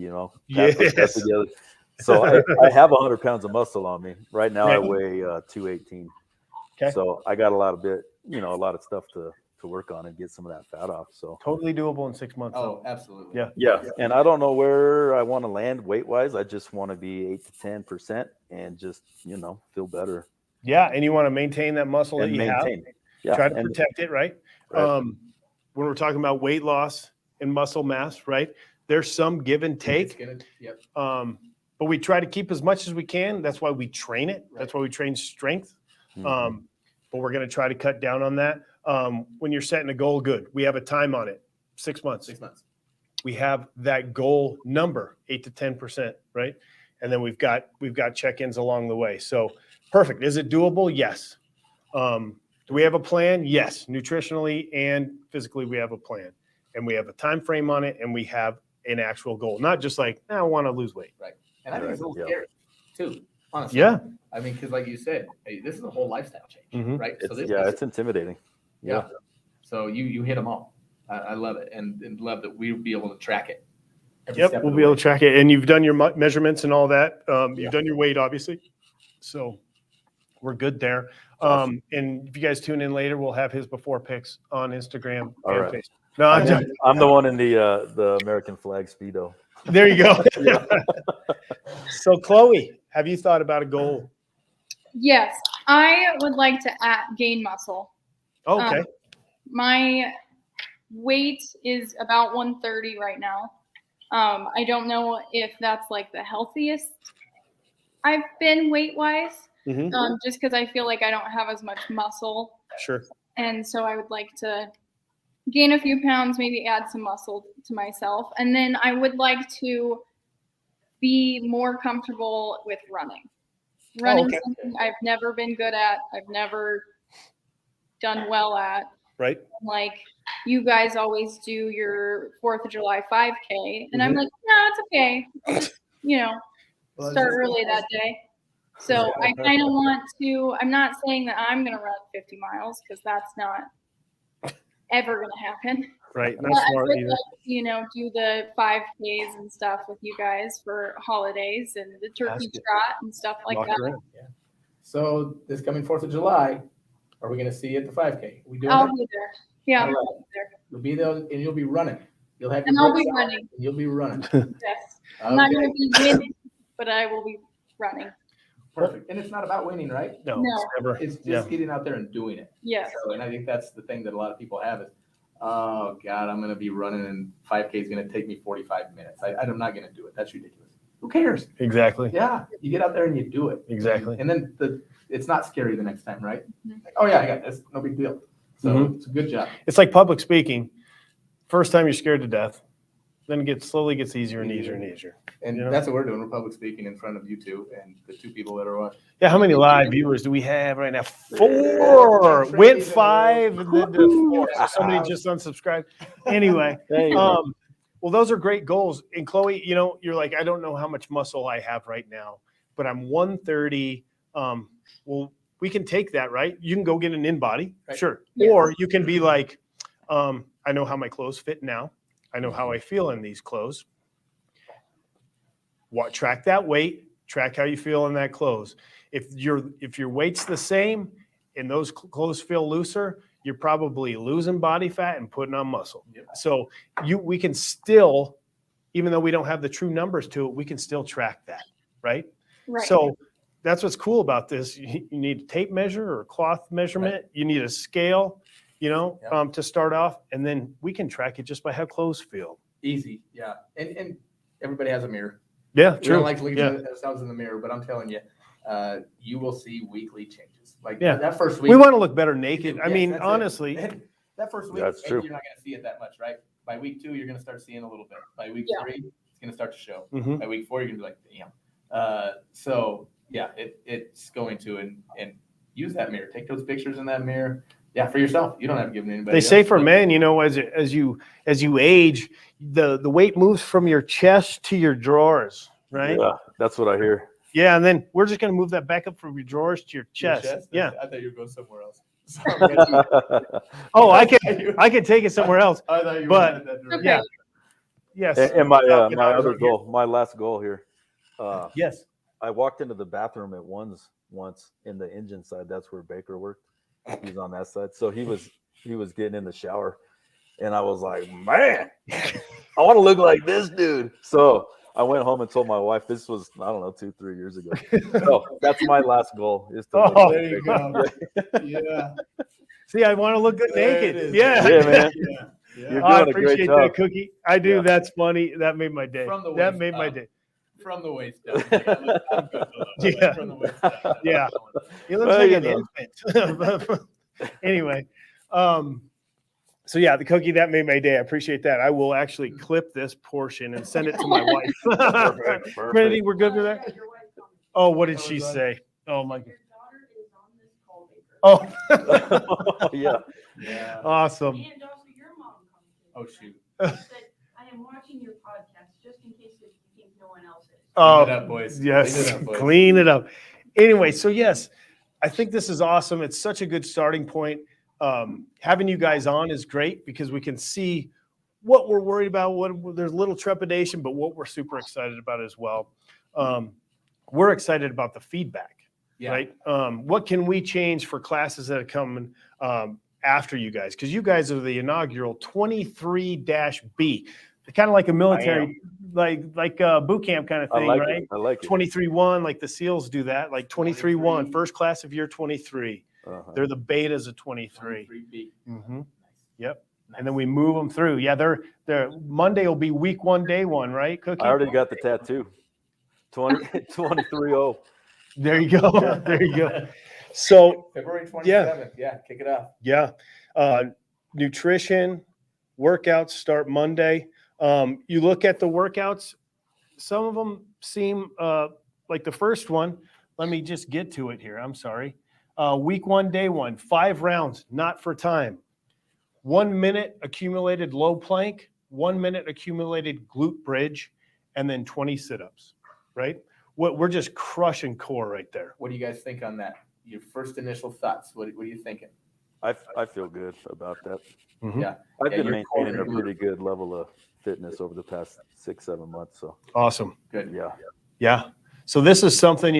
Yes. Put that together. So I have 100 pounds of muscle on me right now. I Right. weigh 218. Okay. So I got a lot of stuff to work on and get some of that fat off. So Totally doable in 6 months. Oh, absolutely. Yeah. yeah, and I don't know where I want to land weight wise. I just want to be 8 to 10% and just feel better Yeah, and you want to maintain that muscle that and you have. maintain. Yeah, Try to and protect it, right? Right. When we're talking about weight loss and muscle mass, right? There's some give and take. Yep. But we try to keep as much as we can. That's why we train it. That's why we train strength. Mhm. But we're going to try to cut down on that. When you're setting a goal, good. We have a time on it, 6 months. 6 months. We have that goal number, 8 to 10%, right? And then we've got check-ins along the way. So perfect. Is it doable? Yes. Do we have a plan? Yes. Nutritionally and physically, we have a plan, and we have a time frame on it, and we have an actual goal, not just like, I want to lose weight. Right. And I think it's a little scary too, honestly. Yeah. I mean, because like you said, hey, this is a whole lifestyle change, Mhm. right? It's intimidating. Yeah. So you hit them all. I love it, and love that we'll be able to track it. every Yep, step of we'll the be able way. to track it, and you've done your measurements and all that. You've done your weight, obviously, so we're good there. Awesome. And if you guys tune in later, we'll have his before pics on Instagram All and right. Facebook. No, I'm just, I'm the one in the American flag Speedo. there you go. Yeah. So, Chloe, have you thought about a goal? Yes, I would like to gain muscle. Okay. My weight is about 130 right now. I don't know if that's like the healthiest I've been weight wise, Mhm. just because I feel like I don't have as much muscle. Sure. And so I would like to gain a few pounds, maybe add some muscle to myself. And then I would like to be more comfortable with running. Running okay. is something I've never been good at. I've never done well at. Right. Like, you guys always do your 4th of July 5K. And I'm like, no, it's okay. I'll just, start early that day. So I kind of want to, I'm not saying that I'm going to run 50 miles because that's not ever going to happen. Right. But Not I smart would either. like, do the 5Ks and stuff with you guys for holidays and the turkey Ask it. trot and stuff like Walk that. around. So this coming 4th of July, are we going to see you at the 5K? We doing I'll it? be there. Yeah, I love I'll be there. You'll be there and you'll be running. You'll have your And I'll be boots on, running. and you'll be running. Yes. I'm not going Okay, to be winning, but I will be running. perfect. And it's not about winning, right? No, No. it's never. It's just Yeah. getting out there and doing it. Yes. So, and I think that's the thing that a lot of people have is, oh God, I'm going to be running and 5K is going to take me 45 minutes. I'm not going to do it. That's ridiculous. Who cares? Exactly. Yeah, you get out there and you do it. Exactly. And then it's not scary the next time, right? Mhm. Like, oh yeah, I got this. No big deal. So Mhm. it's a good job. It's like public speaking. First time you're scared to death, then it slowly gets easier and easier and easier. And Yeah. that's what we're doing. We're public speaking in front of you two and the two people that are watching. Yeah, how many live viewers do we have right now? 4. Trent Went and 5 and then to 4. So somebody Wow. just unsubscribed. Anyway, There you go. well, those are great goals. And Chloe, you're like, I don't know how much muscle I have right now, but I'm 130. Well, we can take that, right? You can go get an in-body, Right. sure. Yeah. Or you can be like, I know how my clothes fit now. I know how I feel in these clothes. Track that weight, track how you feel in that clothes. If your weight's the same and those clothes feel looser, you're probably losing body fat and putting on muscle. Yep. So we can still, even though we don't have the true numbers to it, we can still track that, right? Right. So that's what's cool about this. You need a tape measure or a cloth measurement. You need a scale, to start off, and then we can track it just by how clothes feel. Easy, yeah. And everybody has a mirror. Yeah, We true. don't like looking Yeah. at ourselves in the mirror, but I'm telling you, you will see weekly changes. Like Yeah. that first week. We want to look better naked. I Yes, mean, that's it. honestly, And that first week, That's maybe true. you're not going to see it that much, right? By week 2, you're going to start seeing a little bit. By week Yeah. 3, it's going to start to show. mhm. By week 4, you're going to be like, damn. So yeah, it's going to and use that mirror. Take those pictures in that mirror. Yeah, for yourself. You don't have to give them to anybody. They say else. for But- men, as you age, the weight moves from your chest to your drawers, right? Yeah, that's what I hear. Yeah, and then we're just going to move that back up from your drawers to your Your chest. Yeah. I thought you were going somewhere else. So I'm glad you- Oh, I can take it somewhere else. I thought you But- were headed that direction. Yeah. Yes. And my Without other here. goal, my last goal here. Yes. I walked into the bathroom at once in the engine side. That's where Baker worked. He was on that side. So he was he was getting in the shower, and I was like, man, I want to look like this dude. So I went home and told my wife. This was, I don't know, 2-3 years ago. So that's my last goal is to look Oh, like There you go. Yeah. See, I want to look good There naked. it is. Yeah. Yeah, man. Yeah. You're Oh, I doing a great appreciate job. that, Cookie. I do. Yeah. That's funny. That made my day. From the That waist made my up. day. From the waist down. I'm good with that. Yeah. From the waist down. Yeah. He looks Well, like you an know. infant. Anyway, so yeah, the Cookie, that made my day. I appreciate that. I will actually clip this portion and send it to my wife. Perfect. Trinity, we're good with that? Yeah, your wife commented. Oh, what did What she was that? say? Oh my God. Your daughter is on this call maker. Oh, Yeah. Yeah. awesome. And also your mom commented. Oh, shoot. She said, I am watching your podcast just in case you think no one else is. Oh, Clean it up, boys. Clean yes, it up, boys. clean it up. Anyway, so yes, I think this is awesome. It's such a good starting point. Having you guys on is great because we can see what we're worried about. What there's a little trepidation, but what we're super excited about as well. We're excited about the feedback, Yeah. right? What can we change for classes that are coming after you guys? Because you guys are the inaugural 23-B. Kind of like a military, like boot camp kind of I thing, like right? it. I like it. 23-1, like the SEALs do that, like 23-1, first class of year 23. Uh-huh. They're the betas of 23. 3B. Mm-hmm. Yep. And then we move them through. Yeah, they're Monday will be week 1, day 1, right, Cookie? I already got the tattoo. 23-0. There you go. There you go. So, February 27th. Yeah. Yeah. Kick it off. yeah, nutrition, workouts start Monday. You look at the workouts, some of them seem like the first one. Let me just get to it here. I'm sorry. Week 1, day 1, 5 rounds, not for time. 1 minute accumulated low plank, 1 minute accumulated glute bridge, and then 20 sit-ups, right? We're just crushing core right there. What do you guys think on that? Your first initial thoughts. What are you thinking? I feel good about that. Mhm. Yeah. I've Yeah, been your maintaining core a pretty good level of fitness over the past 6-7 months. So Awesome. Good. yeah. Yeah. So this is something,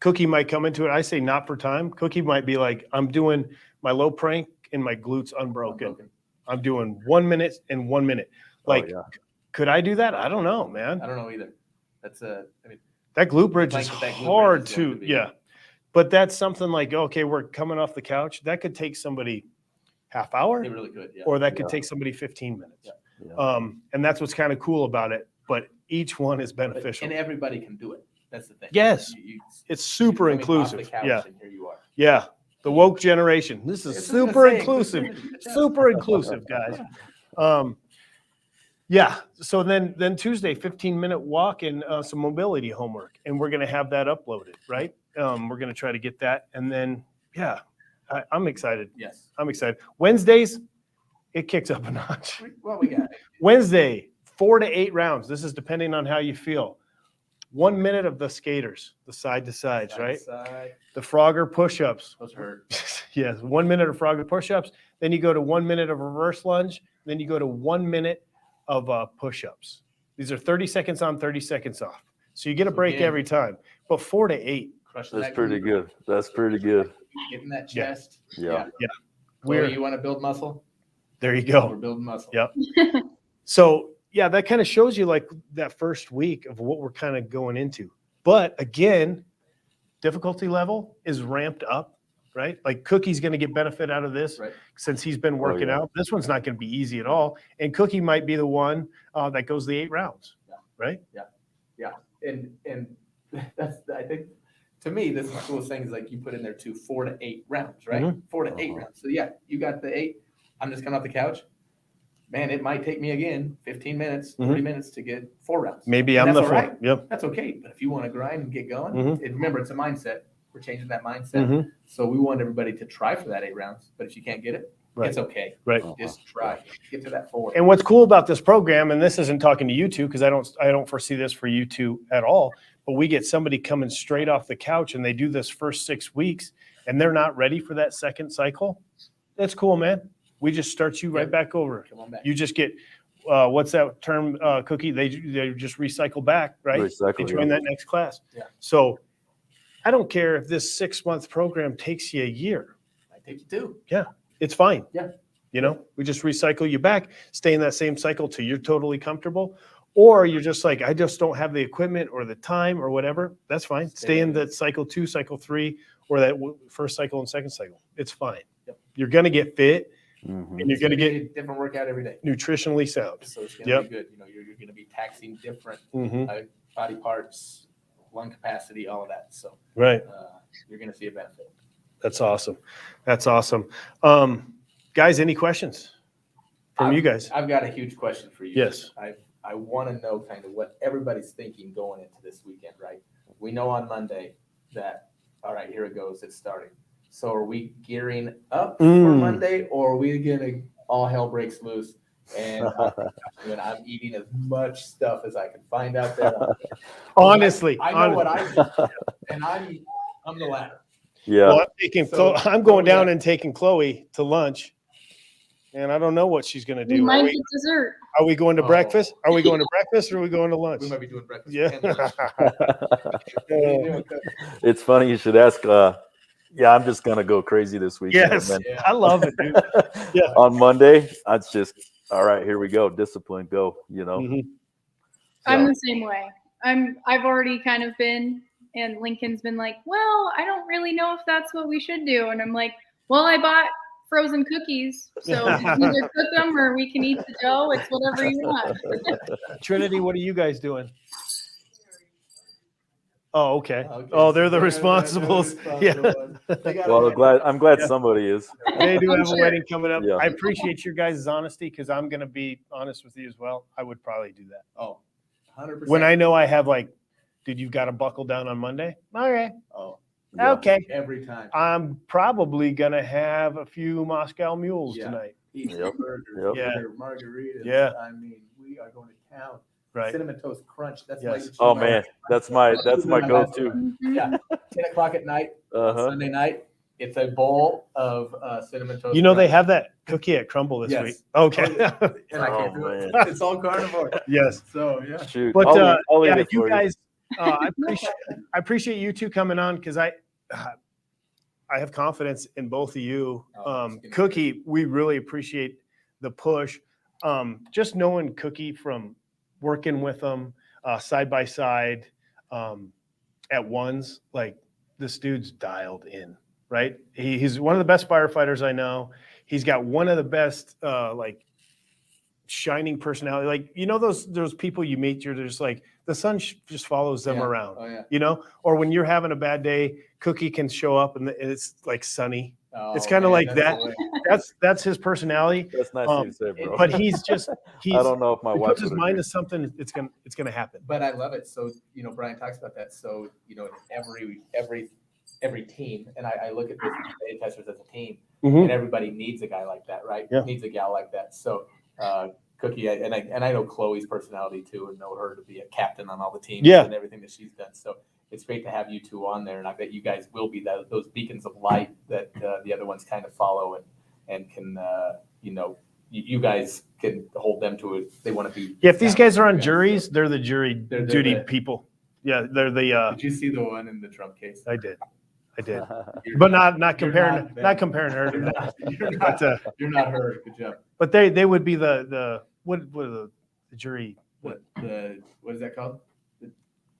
Cookie might come into it. I say not for time. Cookie might be like, I'm doing my low plank and my glutes unbroken. I'm doing 1 minute and 1 minute. Like, oh, yeah. could I do that? I don't know, man. I don't know either. That's I mean, That glute bridge Like is that glute bridge hard is going to, to be- yeah. But that's something like, okay, we're coming off the couch. That could take somebody half hour, they really could. Yeah. or that could Yeah. take somebody 15 minutes. Yeah. And that's what's kind of cool about it. But each one is But- beneficial. and everybody can do it. That's the thing. Yes. You- It's super you're coming off the inclusive. couch Yeah. And here you are. Yeah. The woke generation. This is This is what I'm super saying. inclusive. Yeah. Super inclusive, guys. Yeah. So then Tuesday, 15-minute walk and some mobility homework. And we're going to have that uploaded, right? We're going to try to get that. And then, yeah, I'm excited. Yes. I'm excited. Wednesdays, it kicks up a notch. Well, we got it. Wednesday, 4 to 8 rounds. This is depending on how you feel. 1 minute of the skaters, the side to sides, Side right? to side. The Frogger push-ups. Those hurt. Yes, 1 minute of Frogger push-ups. Then you go to 1 minute of reverse lunge. Then you go to 1 minute of push-ups. These are 30 seconds on, 30 seconds off. So you get a So break again- every time. But 4 to 8, Crushing That's that pretty glute. good. That's pretty good. Getting that Yeah. chest. Yeah. Where We're- you want to build muscle? there you We're go. building muscle. Yep. So yeah, that kind of shows you like that first week of what we're kind of going into. But again, difficulty level is ramped up, right? Like Cookie's going to get benefit out of this Right. since he's been working yeah. out. This one's not going to be easy at all. And Cookie might be the one that goes the 8 rounds, Yeah. right? And that's, I think, to me, this is the coolest thing is like you put in there too, 4 to 8 rounds, right? Mhm. 4 to 8 Uh-huh. rounds. So yeah, you got the 8. I'm just coming off the couch. Man, it might take me again 15 minutes, 30 minutes to get 4 rounds. Maybe And I'm the that's 4. all right. Yep. That's okay. But if you want to grind and get going, Mhm. remember, it's a mindset. We're changing that mindset. Mhm. So we want everybody to try for that 8 rounds. But if you can't get it, Right. it's okay. Right. Just try. Get to that 4. And what's cool about this program, and this isn't talking to you two because I don't foresee this for you two at all, but we get somebody coming straight off the couch and they do this first 6 weeks and they're not ready for that second cycle. That's cool, man. We just start you right Yeah. back over. Come on back. You just get what's that term, Cookie? They just recycle back, right? Recycle, They join yeah. that next class. Yeah. So I don't care if this 6-month program takes you a year. I take you too. It's fine. Yeah. You know, we just recycle you back, stay in that same cycle till you're totally comfortable. Or you're just like, I just don't have the equipment or the time or whatever. That's fine. Stay in that cycle 2, cycle 3, or that first cycle and second cycle. It's fine. Yep. You're going to get fit Mhm. and you're going to get a different workout every day. nutritionally sound. So it's going to Yep. be good. You know, you're going to be taxing different Mhm. body parts, lung capacity, all of that. So Right. you're going to see a benefit. That's awesome. That's awesome. Guys, any questions from you guys? I've got a huge question for you. Yes. I want to know kind of what everybody's thinking going into this weekend, right? We know on Monday that, all right, here it goes, it's starting. So are we gearing up for Monday, or are we going to all hell breaks loose and I'm eating as much stuff as I can find out there? Honestly. I know what I do, and I'm the latter. Yeah. Well, I'm going down and taking Chloe to lunch, and I don't know what she's going to We do. might get dessert. Are we going to Oh. breakfast? Are we going to breakfast or are we going to lunch? We might be doing breakfast. Yeah. and lunch. What are you doing, Coach? It's funny you should ask. Yeah, I'm just gonna go crazy this weekend. Yes. And Yeah. I love it, dude. Yeah. on Monday, it's just all right. Here we go. Discipline, go. You know. Mhm. I'm So, the same way. I've already kind of been, and Lincoln's been like, well, I don't really know if that's what we should do. And I'm like, well, I bought frozen cookies, so we can either cook them or we can eat the dough. It's whatever you want. Trinity, what are you guys doing? Oh, okay. Okay, Oh, they're so the responsibles. Yeah. They got well, it. I'm glad Yeah. somebody is. They do I'm have a sure. wedding coming up. Yeah. I appreciate your guys' honesty because I'm going to be honest with you as well. I would probably do that. Oh, 100%. When I know I have like, dude, you've got to buckle down on Monday. All right. Oh, Yeah. Okay. every time. I'm probably going to have a few Moscow mules Yeah. tonight. Pizza, Yep. burgers, Yep. Yeah. beer, margaritas. Yeah. I mean, we are going to town. Right. Cinnamon Toast Crunch. That's Yes. my Oh man, that's my go-to. Mhm. Yeah. 10 o'clock at night, on Uh-huh. Sunday night. It's a bowl of cinnamon toast. You know, they Crunch. have that cookie at Crumble this Yes. week. Okay. And I can't Oh, do it. man. It's all carnivore. Yes. So, yeah. Shoot, But I'll eat yeah, it you for guys, I appreciate you two coming on because I have confidence in both of you. Oh, it's gonna be Cookie, we really appreciate the push. Just knowing Cookie from working with them side by side at ones, like this dude's dialed in, right? He's one of the best firefighters I know. He's got one of the best like shining personality. Like, you know, those people you meet, you're just like, the sun just follows them Yeah. around, Oh, yeah. you know? Or when you're having a bad day, Cookie can show up and it's like sunny. Oh, It's kinda man, like that's that. the way. that's his personality. That's nice of you to say, bro. But he's I don't know if my he wife puts his would mind agree. to something, it's gonna happen. But I love it. So, you know, Brian talks about that. So, you know, every team, and I look at this beta testers as a team, and everybody needs a guy like that, right? Yeah. Needs a gal like that. So, Cookie, and I know Chloe's personality too, and know her to be a captain on all the teams Yeah. and everything that she's done. So it's great to have you two on there, and I bet you guys will be those beacons of light that the other ones kind of follow and can, you know, you guys can hold them to it. They want to be. Yeah, if these guys are on So- juries, they're the jury They're duty the- people. Yeah, they're the Did you see the one in the Trump case? I did. You're But not You're comparing not not comparing her to You're that. not, you're But not, you're not her. Good job. but they would be the what are the jury. What is that called? The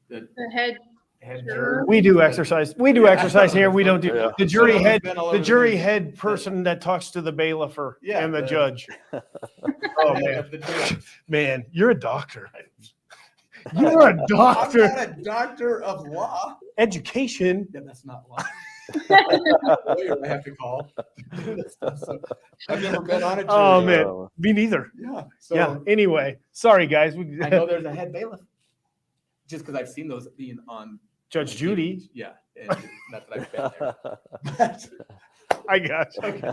The head. head Sure. juror. We do exercise. We do Yeah, I exercise know. here. We don't do Yeah. the jury Someone's head. been all The over jury the- head person that talks to the bailifer Yeah, and the the- judge. Oh Oh man, man, of the jury. man, you're a doctor. You're a I'm doctor. not a doctor of law. Education. Yeah, that's not law. Lawyer I have to call. So, I've never been on a jury. Oh man, Uh, me neither. Yeah. So Yeah. Anyway, sorry guys. We, I know there's a head bailiff. Just because I've seen those being on Judge Judy. Yeah. And not that I've been there. I got you.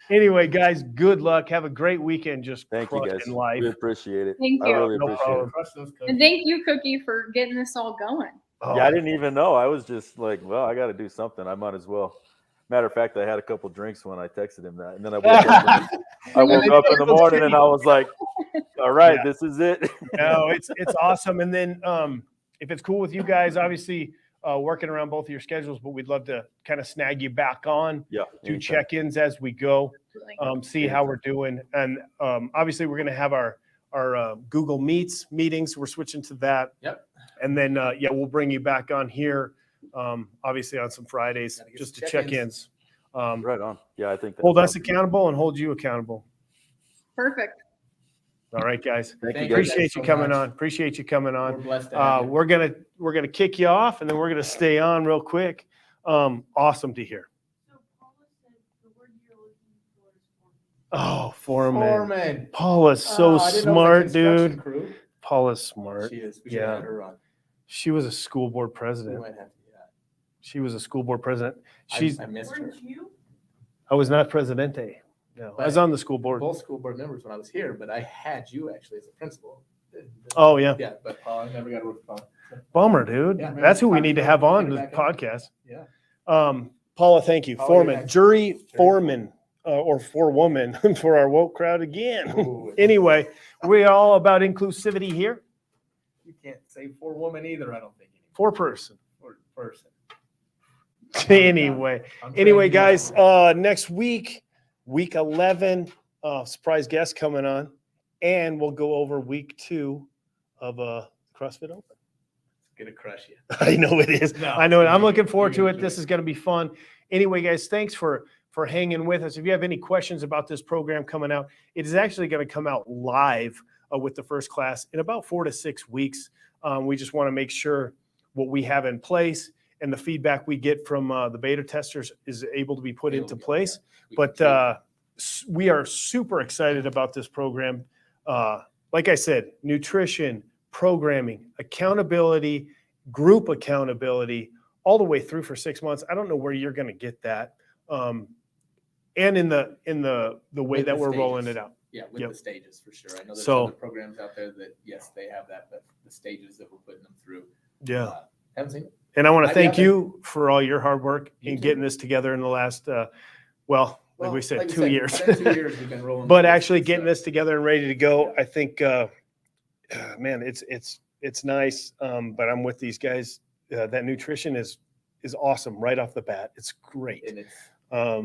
Anyway, guys, good luck. Have a great weekend. Just Thank you, crushing guys. life. We appreciate it. Thank I you. really No appreciate problem. it. Crush those cookies. And thank you, Cookie, for getting this all going. Oh, Yeah, I didn't even know. I was just like, well, I got to do something. I might as well. Matter of fact, I had a couple drinks when I texted him that, and then I woke up in the morning and I was like, all right, Yeah. this is it. no, it's awesome. And then if it's cool with you guys, obviously working around both of your schedules, but we'd love to kind of snag you back on, Yeah. do anytime. check-ins as we go, Absolutely. see how we're doing. And obviously, we're going to have our Google Meets meetings. We're switching to that. Yep. And then, we'll bring you back on here, obviously on some Fridays, Gotta get just to some check-ins. Right on. Yeah, I think Hold that's us accountable and hold you accountable. Perfect. All right, guys. Thank you Thank guys. Appreciate you so coming much. on. Appreciate you coming We're on. blessed to have you. We're gonna kick you off, and then we're gonna stay on real quick. Awesome to hear. So Paula said the word you're looking for is foreman. Oh, foreman. Foreman. Paula's so Oh, I didn't know it was a smart, construction dude. crew. Paula's smart. She is. We should Yeah. have her on. She was a school board We president. might have to do that. She was a school board president. She's. I missed her. Weren't you? I was not presidente. No, I was on the school board. Both school board members when I was here, but I had you actually as a principal. Oh yeah, Yeah, but Paul, I never got to work with Paul. bummer, dude. Yeah, man, That's who we time need to to have go on get the it back up. podcast. Yeah. Paula, thank you. Paula, you're Foreman, next. jury foreman, or forewoman for our woke crowd again. Ooh, Anyway, we're all about inclusivity here. you can't say for woman either, I don't think. Anymore. For person. For person. Anyway, I'm anyway, training you guys, up. next week, week 11, surprise guest coming on, and we'll go over week 2 of CrossFit Open. It's gonna crush you. I know it is. No, I know it. I'm you're looking gonna- forward you're to gonna it. This enjoy is going to be fun. Anyway, guys, thanks for hanging with us. If you have any questions about this program coming out, it is actually going to come out live with the first class in about 4 to 6 weeks. We just want to make sure what we have in place and the feedback we get from the beta testers is able to be put into place. We But can we are super excited about this program. Like I said, nutrition, programming, accountability, group accountability, all the way through for 6 months. I don't know where you're going to get that. And in the way With that the we're rolling stages. it out. Yeah, with Yep. the stages for sure. I know there's So- other programs out there that, yes, they have that, but the stages that we're putting them through. Yeah. Haven't seen it. And I want to I thank haven't- you for all your hard work You in too. getting this together in the last, like we said, like you 2 years. it's been 2 years we've been rolling. But with actually so- getting this together and ready to go, Yeah. I think, man, it's nice. But I'm with these guys. That nutrition is awesome right off the bat. It's great. And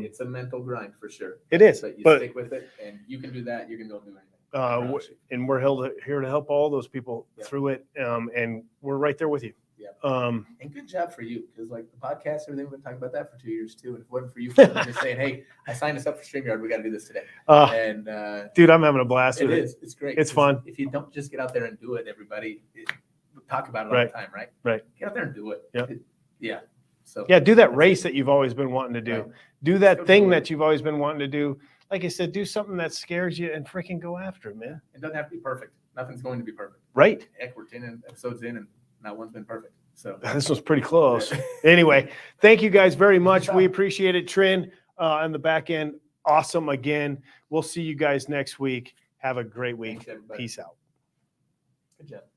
it's a mental grind for sure. It is, But you but stick with it and you can do that, you can go do anything. I uh, promise you. and we're here to help all those people Yeah. through it. And we're right there with you. Yeah. Um, And good job for you, because like the podcast, everything, we've been talking about that for 2 years too. And if it wasn't for you just saying, hey, I signed us up for StreamYard, we got to do this today. And dude, I'm having a blast it with it. is, it's great. It's 'Cause fun. If you don't just get out there and do it, everybody, we talk about it all Right. the time, right? Right. Get out there and do it. Yeah. Yeah. So Yeah, do that that's race it. that you've always been wanting to do. Right. Do Go that do thing it. that you've always been wanting to do. Like I said, do something that scares you and freaking go after it, man. It doesn't have to be perfect. Nothing's going to be perfect. Right? Heck, we're 10 episodes in and not one's been perfect. So This was pretty close. Anyway, thank you guys very much. We appreciate it. Trent on the back end, awesome again. We'll see you guys next week. Have a great week. Thanks, everybody. Peace out. Good job.